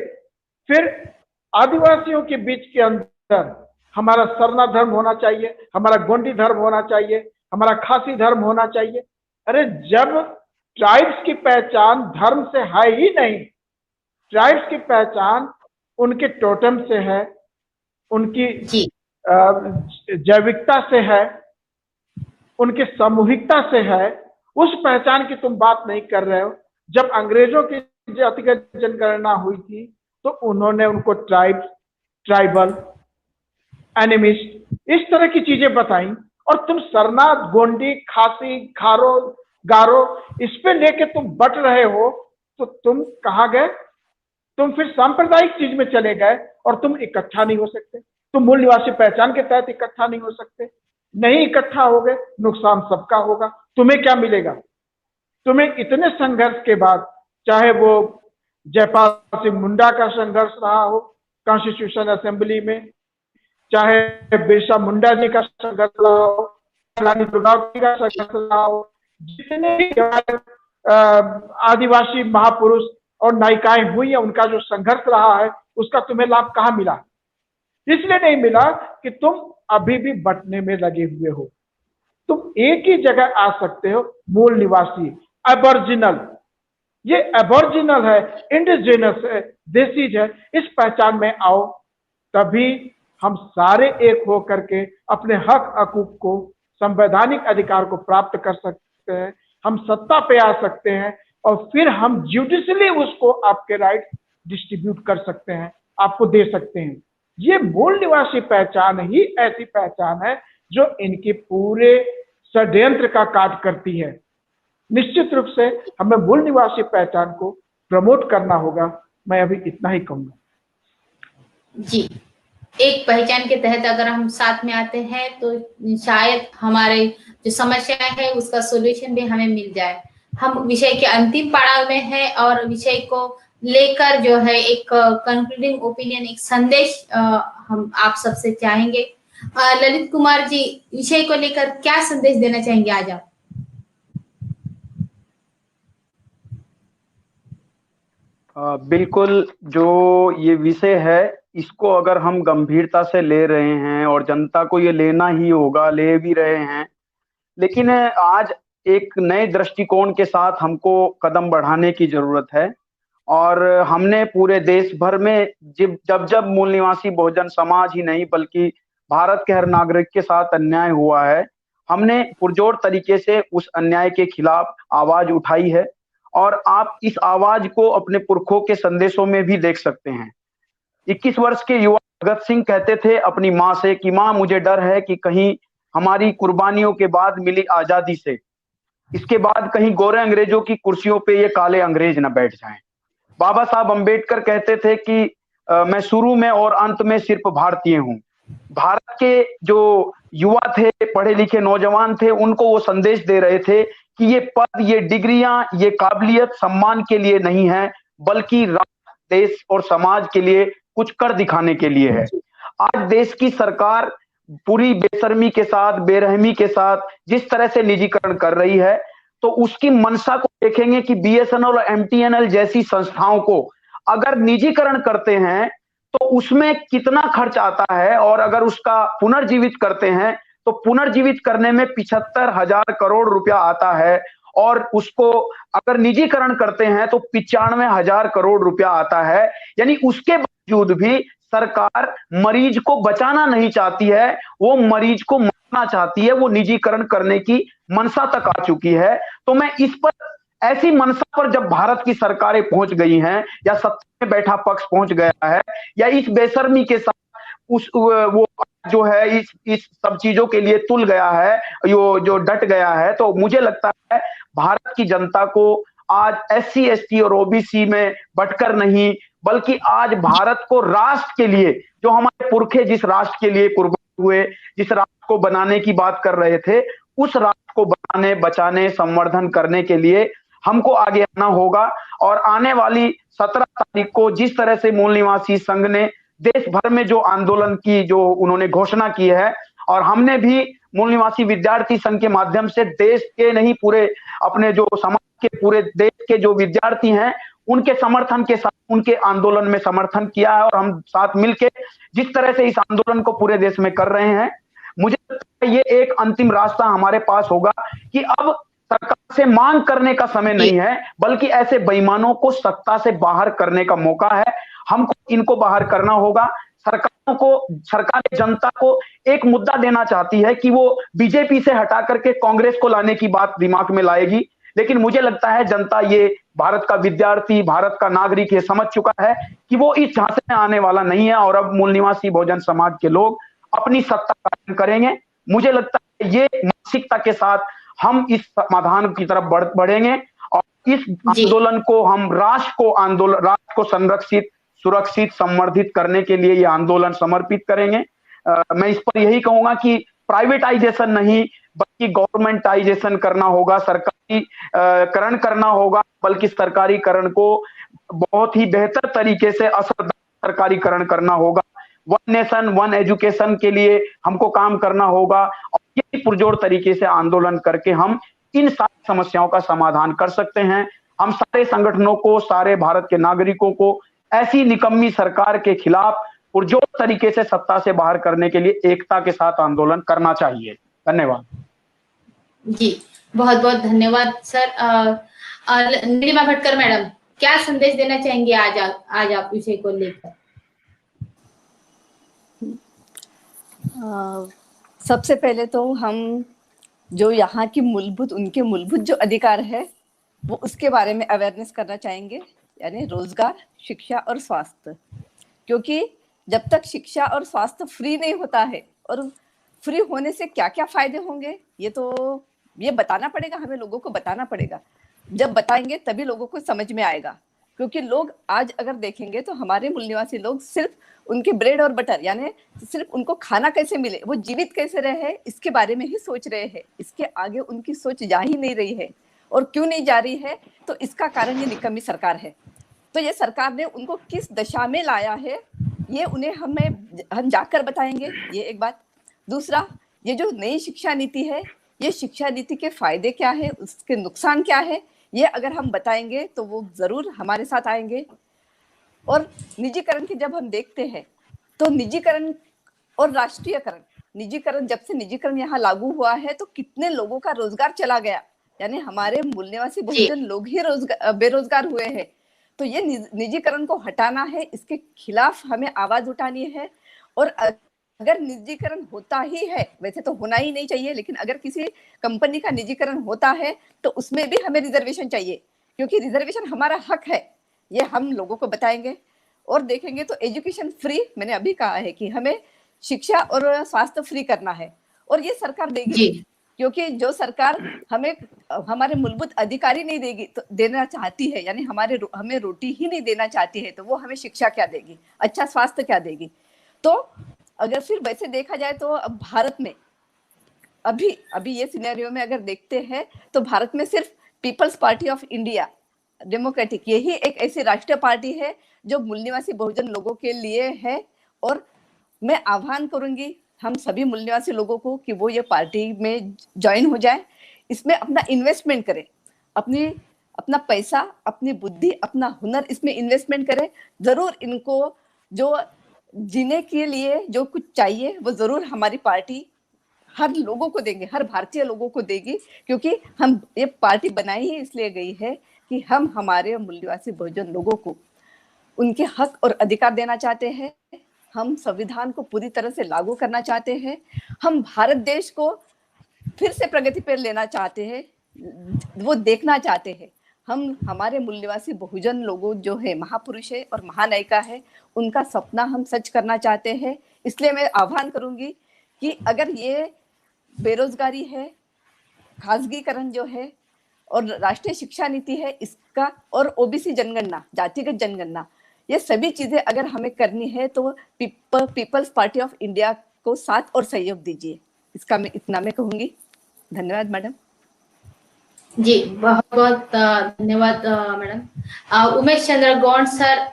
Speaker 2: फिर आदिवासियों के बीच के अंदर हमारा सरना धर्म होना चाहिए, हमारा गोंडी धर्म होना चाहिए, हमारा खासी धर्म होना चाहिए। अरे जब ट्राइब्स की पहचान धर्म से है ही नहीं, ट्राइब्स की पहचान उनके टोटम से है, उनकी जैविकता से है, उनके सामूहिकता से है, उस पहचान की तुम बात नहीं कर रहे हो। जब अंग्रेजों की जातिगत जनगणना हुई थी तो उन्होंने उनको ट्राइब्स, ट्राइबल, एनिमिस्ट, इस तरह की चीजें बताई, और तुम सरना, गोंडी, खासी, खारो, गारो इस पे लेके तुम बट रहे हो, तो तुम कहाँ गए? तुम फिर सांप्रदायिक चीज में चले गए और तुम इकट्ठा नहीं हो सकते, तुम मूल निवासी पहचान के तहत इकट्ठा नहीं हो सकते। नहीं इकट्ठा हो गए, नुकसान सबका होगा। तुम्हें क्या मिलेगा? तुम्हें इतने संघर्ष के बाद, चाहे वो जयपाल सिंह मुंडा का संघर्ष रहा हो कॉन्स्टिट्यूशन असेंबली में, चाहे बिरसा मुंडा जी का संघर्ष रहा हो, रानी दुर्गावती का संघर्ष रहा हो, जितने भी आदिवासी महापुरुष और नायिकाएं हुई है, उनका जो संघर्ष रहा है, उसका तुम्हें लाभ कहाँ मिला? इसलिए नहीं मिला कि तुम अभी भी बंटने में लगे हुए हो। तुम एक ही जगह आ सकते हो, मूल निवासी, एबोरिजिनल। ये एबोरिजिनल है, इंडिजिनस है, देसीज है, इस पहचान में आओ, तभी हम सारे एक हो करके अपने हक हकूक को, संवैधानिक अधिकार को प्राप्त कर सकते हैं, हम सत्ता पे आ सकते हैं और फिर हम जुडिशली उसको आपके राइट डिस्ट्रीब्यूट कर सकते हैं, आपको दे सकते हैं। ये मूल निवासी पहचान ही ऐसी पहचान है जो इनके पूरे षड्यंत्र का काट करती है। निश्चित रूप से हमें मूल निवासी पहचान को प्रमोट करना होगा। मैं अभी इतना ही कहूंगा।
Speaker 1: जी, एक पहचान के तहत अगर हम साथ में आते हैं तो शायद हमारे जो समस्या है उसका सॉल्यूशन भी हमें मिल जाए। हम विषय के अंतिम पड़ाव में है और विषय को लेकर जो है एक कंक्लूडिंग ओपिनियन, एक संदेश हम आप सबसे चाहेंगे। ललित कुमार जी, विषय को लेकर क्या संदेश देना चाहेंगे आज आप?
Speaker 4: बिल्कुल, जो ये विषय है इसको अगर हम गंभीरता से ले रहे हैं और जनता को ये लेना ही होगा, ले भी रहे हैं, लेकिन आज एक नए दृष्टिकोण के साथ हमको कदम बढ़ाने की जरूरत है। और हमने पूरे देश भर में जब मूल निवासी बहुजन समाज ही नहीं बल्कि भारत के हर नागरिक के साथ अन्याय हुआ है, हमने पुरजोर तरीके से उस अन्याय के खिलाफ आवाज उठाई है। और आप इस आवाज को अपने पुरखों के संदेशों में भी देख सकते हैं। 21 वर्ष के युवा भगत सिंह कहते थे अपनी माँ से कि माँ, मुझे डर है कि कहीं हमारी कुर्बानियों के बाद मिली आजादी से इसके बाद कहीं गोरे अंग्रेजों की कुर्सियों पे ये काले अंग्रेज न बैठ जाएं। बाबा साहब अंबेडकर कहते थे कि मैं शुरू में और अंत में सिर्फ भारतीय हूं। भारत के जो युवा थे, पढ़े लिखे नौजवान थे, उनको वो संदेश दे रहे थे कि ये पद, ये डिग्रियां, ये काबिलियत सम्मान के लिए नहीं है बल्कि राष्ट्र, देश और समाज के लिए कुछ कर दिखाने के लिए है। आज देश की सरकार पूरी बेशर्मी के साथ, बेरहमी के साथ जिस तरह से निजीकरण कर रही है, तो उसकी मंशा को देखेंगे कि बीएसएनएल और एमटीएनएल जैसी संस्थाओं को अगर निजीकरण करते हैं तो उसमें कितना खर्च आता है, और अगर उसका पुनर्जीवित करते हैं तो पुनर्जीवित करने में 75,000 करोड़ रुपया आता है, और उसको अगर निजीकरण करते हैं तो 95,000 करोड़ रुपया आता है। यानी उसके बावजूद भी सरकार मरीज को बचाना नहीं चाहती है, वो मरीज को मारना चाहती है, वो निजीकरण करने की मंशा तक आ चुकी है। तो मैं इस पर, ऐसी मंशा पर जब भारत की सरकारें पहुंच गई हैं या सत्ता में बैठा पक्ष पहुंच गया है या इस बेशर्मी के साथ वो जो है इस सब चीजों के लिए तुल गया है, जो डट गया है, तो मुझे लगता है भारत की जनता को आज SC ST और OBC में बटकर नहीं, बल्कि आज भारत को राष्ट्र के लिए, जो हमारे पुरखे जिस राष्ट्र के लिए कुर्बान हुए, जिस राष्ट्र को बनाने की बात कर रहे थे, उस राष्ट्र को बनाने, बचाने, संवर्धन करने के लिए हमको आगे आना होगा। और आने वाली 17 तारीख को जिस तरह से मूल निवासी संघ ने देश भर में जो आंदोलन की, जो उन्होंने घोषणा की है, और हमने भी मूल निवासी विद्यार्थी संघ के माध्यम से देश के नहीं, पूरे अपने जो समाज के, पूरे देश के जो विद्यार्थी हैं उनके समर्थन के साथ उनके आंदोलन में समर्थन किया है। और हम साथ मिलके जिस तरह से इस आंदोलन को पूरे देश में कर रहे हैं, मुझे लगता है ये एक अंतिम रास्ता हमारे पास होगा कि अब सरकार से मांग करने का समय नहीं है, बल्कि ऐसे बेईमानों को सत्ता से बाहर करने का मौका है। हमको इनको बाहर करना होगा। सरकार जनता को एक मुद्दा देना चाहती है कि वो बीजेपी से हटा करके कांग्रेस को लाने की बात दिमाग में लाएगी, लेकिन मुझे लगता है जनता, ये भारत का विद्यार्थी, भारत का नागरिक ये समझ चुका है कि वो इस झांसे में आने वाला नहीं है। और अब मूल निवासी बहुजन समाज के लोग अपनी सत्ता कायम करेंगे। मुझे लगता है ये मानसिकता के साथ हम इस समाधान की तरफ बढ़ेंगे और इस आंदोलन को, हम राष्ट्र को संरक्षित, सुरक्षित, संवर्धित करने के लिए ये आंदोलन समर्पित करेंगे। मैं इस पर यही कहूंगा कि प्राइवेटाइजेशन नहीं बल्कि गवर्नमेंटाइजेशन करना होगा, सरकारी करण करना होगा, बल्कि सरकारीकरण को बहुत ही बेहतर तरीके से असरदार सरकारीकरण करना होगा। वन नेशन वन एजुकेशन के लिए हमको काम करना होगा और ये पुरजोर तरीके से आंदोलन करके हम इन सारी समस्याओं का समाधान कर सकते हैं। हम सारे संगठनों को, सारे भारत के नागरिकों को ऐसी निकम्मी सरकार के खिलाफ पुरजोर तरीके से सत्ता से बाहर करने के लिए एकता के साथ आंदोलन करना चाहिए। धन्यवाद।
Speaker 1: जी, बहुत बहुत धन्यवाद सर। नीलिमा भटकर मैडम, क्या संदेश देना चाहेंगे आज आप विषय को लेकर?
Speaker 3: सबसे पहले तो हम जो यहाँ की उनके मूलभूत जो अधिकार है वो उसके बारे में अवेयरनेस करना चाहेंगे, यानी रोजगार, शिक्षा और स्वास्थ्य। क्योंकि जब तक शिक्षा और स्वास्थ्य फ्री नहीं होता है, और फ्री होने से क्या क्या फायदे होंगे ये बताना पड़ेगा, हमें लोगों को बताना पड़ेगा। जब बताएंगे तभी लोगों को समझ में आएगा। क्योंकि लोग आज अगर देखेंगे तो हमारे मूल निवासी लोग सिर्फ उनके ब्रेड और बटर, यानी सिर्फ उनको खाना कैसे मिले, वो जीवित कैसे रहे, इसके बारे में ही सोच रहे हैं। इसके आगे उनकी सोच जा ही नहीं रही है। और क्यों नहीं जा रही है? तो इसका कारण ये निकम्मी सरकार है। तो ये सरकार ने उनको किस दशा में लाया है, ये उन्हें हम जाकर बताएंगे, ये एक बात। दूसरा, ये जो नई शिक्षा नीति है, ये शिक्षा नीति के फायदे क्या है, उसके नुकसान क्या है, ये अगर हम बताएंगे तो वो जरूर हमारे साथ आएंगे। और निजीकरण की जब हम देखते हैं तो निजीकरण और राष्ट्रीयकरण, जब से निजीकरण यहाँ लागू हुआ है तो कितने लोगों का रोजगार चला गया, यानी हमारे मूल निवासी बहुजन लोग ही बेरोजगार हुए हैं। तो ये निजीकरण को हटाना है, इसके खिलाफ हमें आवाज उठानी है। और अगर निजीकरण होता ही है, वैसे तो होना ही नहीं चाहिए, लेकिन अगर किसी कंपनी का निजीकरण होता है तो उसमें भी हमें रिजर्वेशन चाहिए, क्योंकि रिजर्वेशन हमारा हक है। ये हम लोगों को बताएंगे और देखेंगे। तो एजुकेशन फ्री, मैंने अभी कहा है कि हमें शिक्षा और स्वास्थ्य फ्री करना है, और ये सरकार देगी। क्योंकि जो सरकार हमारे मूलभूत अधिकार ही नहीं देगी तो देना चाहती है, यानी हमें रोटी ही नहीं देना चाहती है, तो वो हमें शिक्षा क्या देगी, अच्छा स्वास्थ्य क्या देगी? तो अगर फिर वैसे देखा जाए तो अब भारत में अभी ये सिनेरियो में अगर देखते हैं तो भारत में सिर्फ people's party of India democratic, यही एक ऐसी राष्ट्रीय पार्टी है जो मूल निवासी बहुजन लोगों के लिए है। और मैं आह्वान करूंगी हम सभी मूल निवासी लोगों को कि वो ये पार्टी में ज्वाइन हो जाए, इसमें अपना इन्वेस्टमेंट करें, अपना पैसा, अपनी बुद्धि, अपना हुनर इसमें इन्वेस्टमेंट करें। जरूर इनको जो जीने के लिए जो कुछ चाहिए वो जरूर हमारी पार्टी हर लोगों को देंगे, हर भारतीय लोगों को देगी। क्योंकि हम ये पार्टी बनाई ही इसलिए गई है कि हम हमारे मूल निवासी बहुजन लोगों को उनके हक और अधिकार देना चाहते हैं। हम संविधान को पूरी तरह से लागू करना चाहते हैं। हम भारत देश को फिर से प्रगति पर लेना चाहते हैं, वो देखना चाहते हैं। हम हमारे मूल निवासी बहुजन लोगों जो है महापुरुष है और महानायिका है, उनका सपना हम सच करना चाहते हैं। इसलिए मैं आह्वान करूंगी कि अगर ये बेरोजगारी है, खासगीकरण जो है, और राष्ट्रीय शिक्षा नीति है इसका, और ओबीसी जनगणना, जातिगत जनगणना, ये सभी चीजें अगर हमें करनी है तो पीपल्स पार्टी ऑफ इंडिया को साथ और सहयोग दीजिए। इसका मैं इतना मैं कहूंगी। धन्यवाद मैडम।
Speaker 1: जी, बहुत बहुत धन्यवाद मैडम। उमेश चंद्र गौंड सर,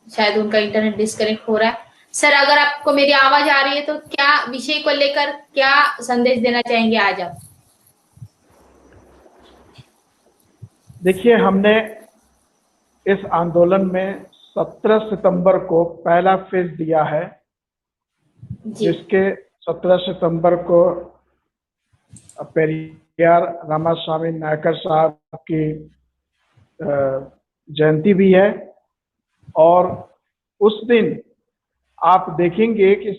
Speaker 1: शायद उनका इंटरनेट डिस्कनेक्ट हो रहा है। सर, अगर आपको मेरी आवाज आ रही है तो क्या विषय को लेकर क्या संदेश देना चाहेंगे आज आप?
Speaker 2: देखिए, हमने इस आंदोलन में 17 सितंबर को पहला फेज दिया है, जिसके 17 सितंबर को पेरियार रामास्वामी नायकर साहब की जयंती भी है। और उस दिन आप देखेंगे कि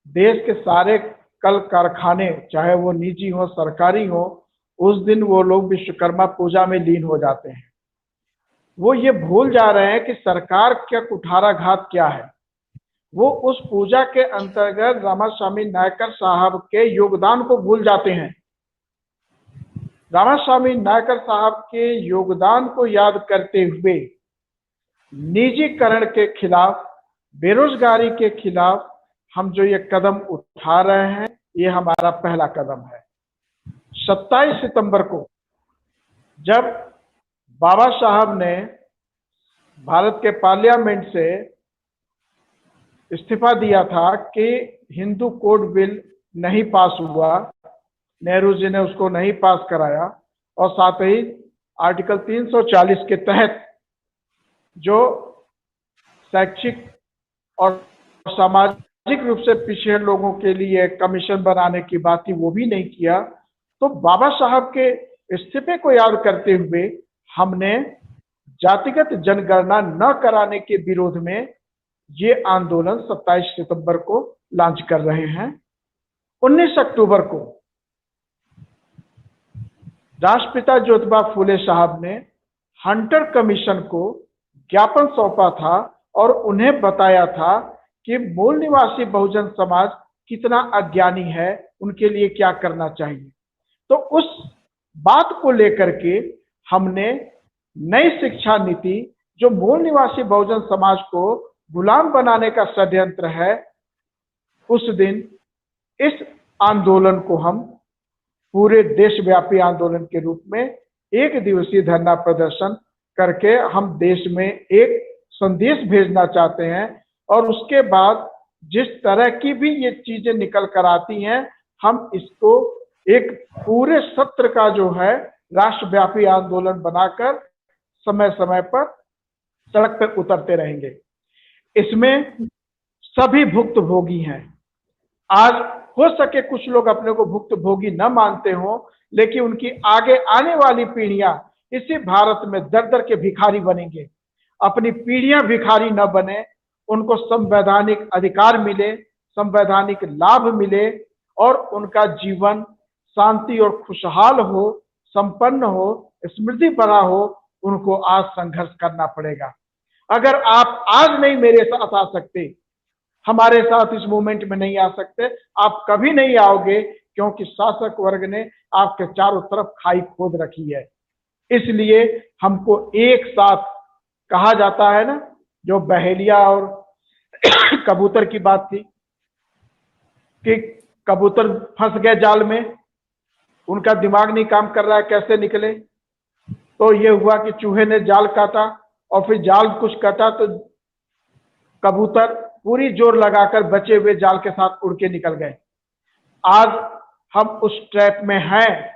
Speaker 2: देश के सारे कल कारखाने, चाहे वो निजी हो सरकारी हो, उस दिन वो लोग विश्वकर्मा पूजा में लीन हो जाते हैं। वो ये भूल जा रहे हैं कि सरकार का कुठाराघात क्या है। वो उस पूजा के अंतर्गत रामास्वामी नायकर साहब के योगदान को भूल जाते हैं। रामास्वामी नायकर साहब के योगदान को याद करते हुए निजीकरण के खिलाफ, बेरोजगारी के खिलाफ हम जो ये कदम उठा रहे हैं, ये हमारा पहला कदम है। 27 सितंबर को जब बाबा साहब ने भारत के पार्लियामेंट से इस्तीफा दिया था कि हिंदू कोड बिल नहीं पास हुआ, नेहरू जी ने उसको नहीं पास कराया, और साथ ही आर्टिकल 340 के तहत जो शैक्षिक और सामाजिक रूप से पिछड़े लोगों के लिए कमीशन बनाने की बात थी, वो भी नहीं किया। तो बाबा साहब के इस्तीफे को याद करते हुए हमने जातिगत जनगणना न कराने के विरोध में ये आंदोलन 27 सितंबर को लॉन्च कर रहे हैं। 19 अक्टूबर को राष्ट्रपिता ज्योतिबा फूले साहब ने हंटर कमीशन को ज्ञापन सौंपा था और उन्हें बताया था कि मूल निवासी बहुजन समाज कितना अज्ञानी है, उनके लिए क्या करना चाहिए। तो उस बात को लेकर के हमने नई शिक्षा नीति, जो मूल निवासी बहुजन समाज को गुलाम बनाने का षड्यंत्र है, उस दिन इस आंदोलन को हम पूरे देशव्यापी आंदोलन के रूप में 1 दिवसीय धरना प्रदर्शन करके हम देश में एक संदेश भेजना चाहते हैं। और उसके बाद जिस तरह की भी ये चीजें निकल कर आती हैं, हम इसको एक पूरे सत्र का जो है राष्ट्रव्यापी आंदोलन बनाकर समय समय पर सड़क पर उतरते रहेंगे। इसमें सभी भुक्तभोगी हैं। आज हो सके कुछ लोग अपने को भुक्तभोगी न मानते हो, लेकिन उनकी आगे आने वाली पीढ़ियां इसी भारत में दर दर के भिखारी बनेंगे। अपनी पीढ़ियां भिखारी न बने, उनको संवैधानिक अधिकार मिले, संवैधानिक लाभ मिले और उनका जीवन शांति और खुशहाल हो, संपन्न हो, समृद्धि भरा हो, उनको आज संघर्ष करना पड़ेगा। अगर आप आज नहीं मेरे साथ आ सकते, हमारे साथ इस मूवमेंट में नहीं आ सकते, आप कभी नहीं आओगे, क्योंकि शासक वर्ग ने आपके चारों तरफ खाई खोद रखी है। इसलिए हमको एक साथ, कहा जाता है ना, जो बहेलिया और कबूतर की बात थी कि कबूतर फंस गए जाल में, उनका दिमाग नहीं काम कर रहा है कैसे निकले। तो ये हुआ कि चूहे ने जाल काटा और फिर जाल कुछ काटा तो कबूतर पूरी जोर लगाकर बचे हुए जाल के साथ उड़ के निकल गए। आज हम उस ट्रैप में हैं,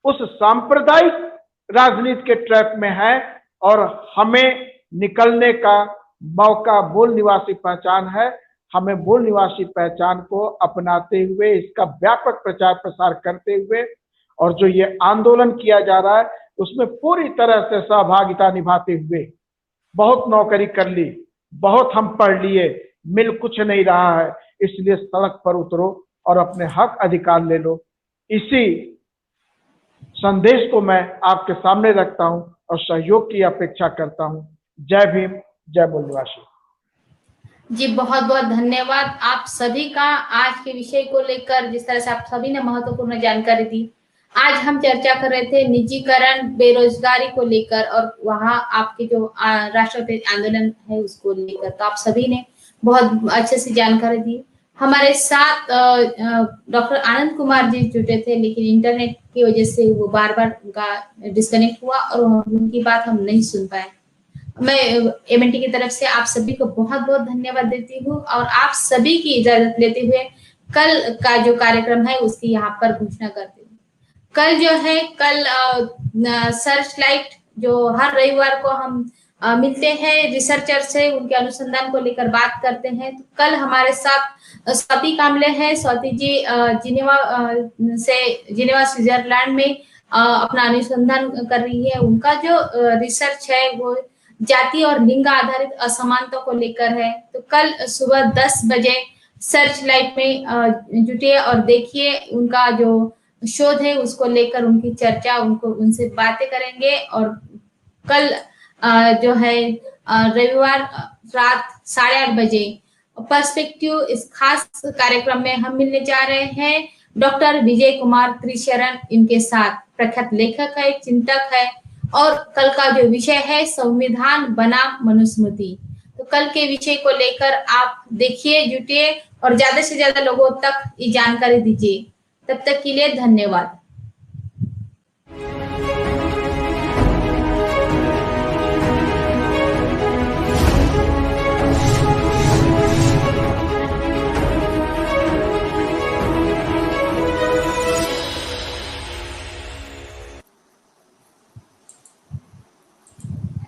Speaker 2: उस सांप्रदायिक राजनीति के ट्रैप में हैं और हमें निकलने का मौका मूल निवासी पहचान है। हमें मूल निवासी पहचान को अपनाते हुए, इसका व्यापक प्रचार प्रसार करते हुए और जो ये आंदोलन किया जा रहा है उसमें पूरी तरह से सहभागिता निभाते हुए, बहुत नौकरी कर ली, बहुत हम पढ़ लिए, मिल कुछ नहीं रहा है, इसलिए सड़क पर उतरो और अपने हक अधिकार ले लो। इसी संदेश को मैं आपके सामने रखता हूं और सहयोग की अपेक्षा करता हूं। जय भीम, जय मूल निवासी।
Speaker 1: जी बहुत बहुत धन्यवाद आप सभी का। आज के विषय को लेकर जिस तरह से आप सभी ने महत्वपूर्ण जानकारी दी। आज हम चर्चा कर रहे थे निजीकरण, बेरोजगारी को लेकर और वहाँ आपके जो राष्ट्रव्यापी आंदोलन है उसको लेकर। तो आप सभी ने बहुत अच्छे से जानकारी दी। हमारे साथ डॉक्टर आनंद कुमार जी जुटे थे, लेकिन इंटरनेट की वजह से वो बार बार उनका डिस्कनेक्ट हुआ और उनकी बात हम नहीं सुन पाए। मैं एमएनटी की तरफ से आप सभी को बहुत बहुत धन्यवाद देती हूँ और आप सभी की इजाजत लेते हुए कल का जो कार्यक्रम है उसकी यहाँ पर घोषणा करती हूँ। कल जो है, कल सर्च लाइट जो हर रविवार को हम मिलते हैं रिसर्चर से, उनके अनुसंधान को लेकर बात करते हैं। तो कल हमारे साथ स्वाति कामले हैं। स्वाति जी जिनेवा स्विट्जरलैंड में अपना अनुसंधान कर रही है। उनका जो रिसर्च है वो जाति और लिंग आधारित असमानता को लेकर है। तो कल सुबह 10 बजे सर्च लाइट में जुटिए और देखिए उनका जो शोध है उसको लेकर उनकी चर्चा, उनसे बातें करेंगे। और कल जो है रविवार रात 8:30 बजे पर्सपेक्टिव इस खास कार्यक्रम में हम मिलने जा रहे हैं डॉक्टर विजय कुमार त्रिशरण। इनके साथ प्रख्यात लेखक है, चिंतक है और कल का जो विषय है संविधान बनाम मनुस्मृति। तो कल के विषय को लेकर आप देखिए, जुटिए और ज्यादा से ज्यादा लोगों तक ये जानकारी दीजिए। तब तक के लिए धन्यवाद।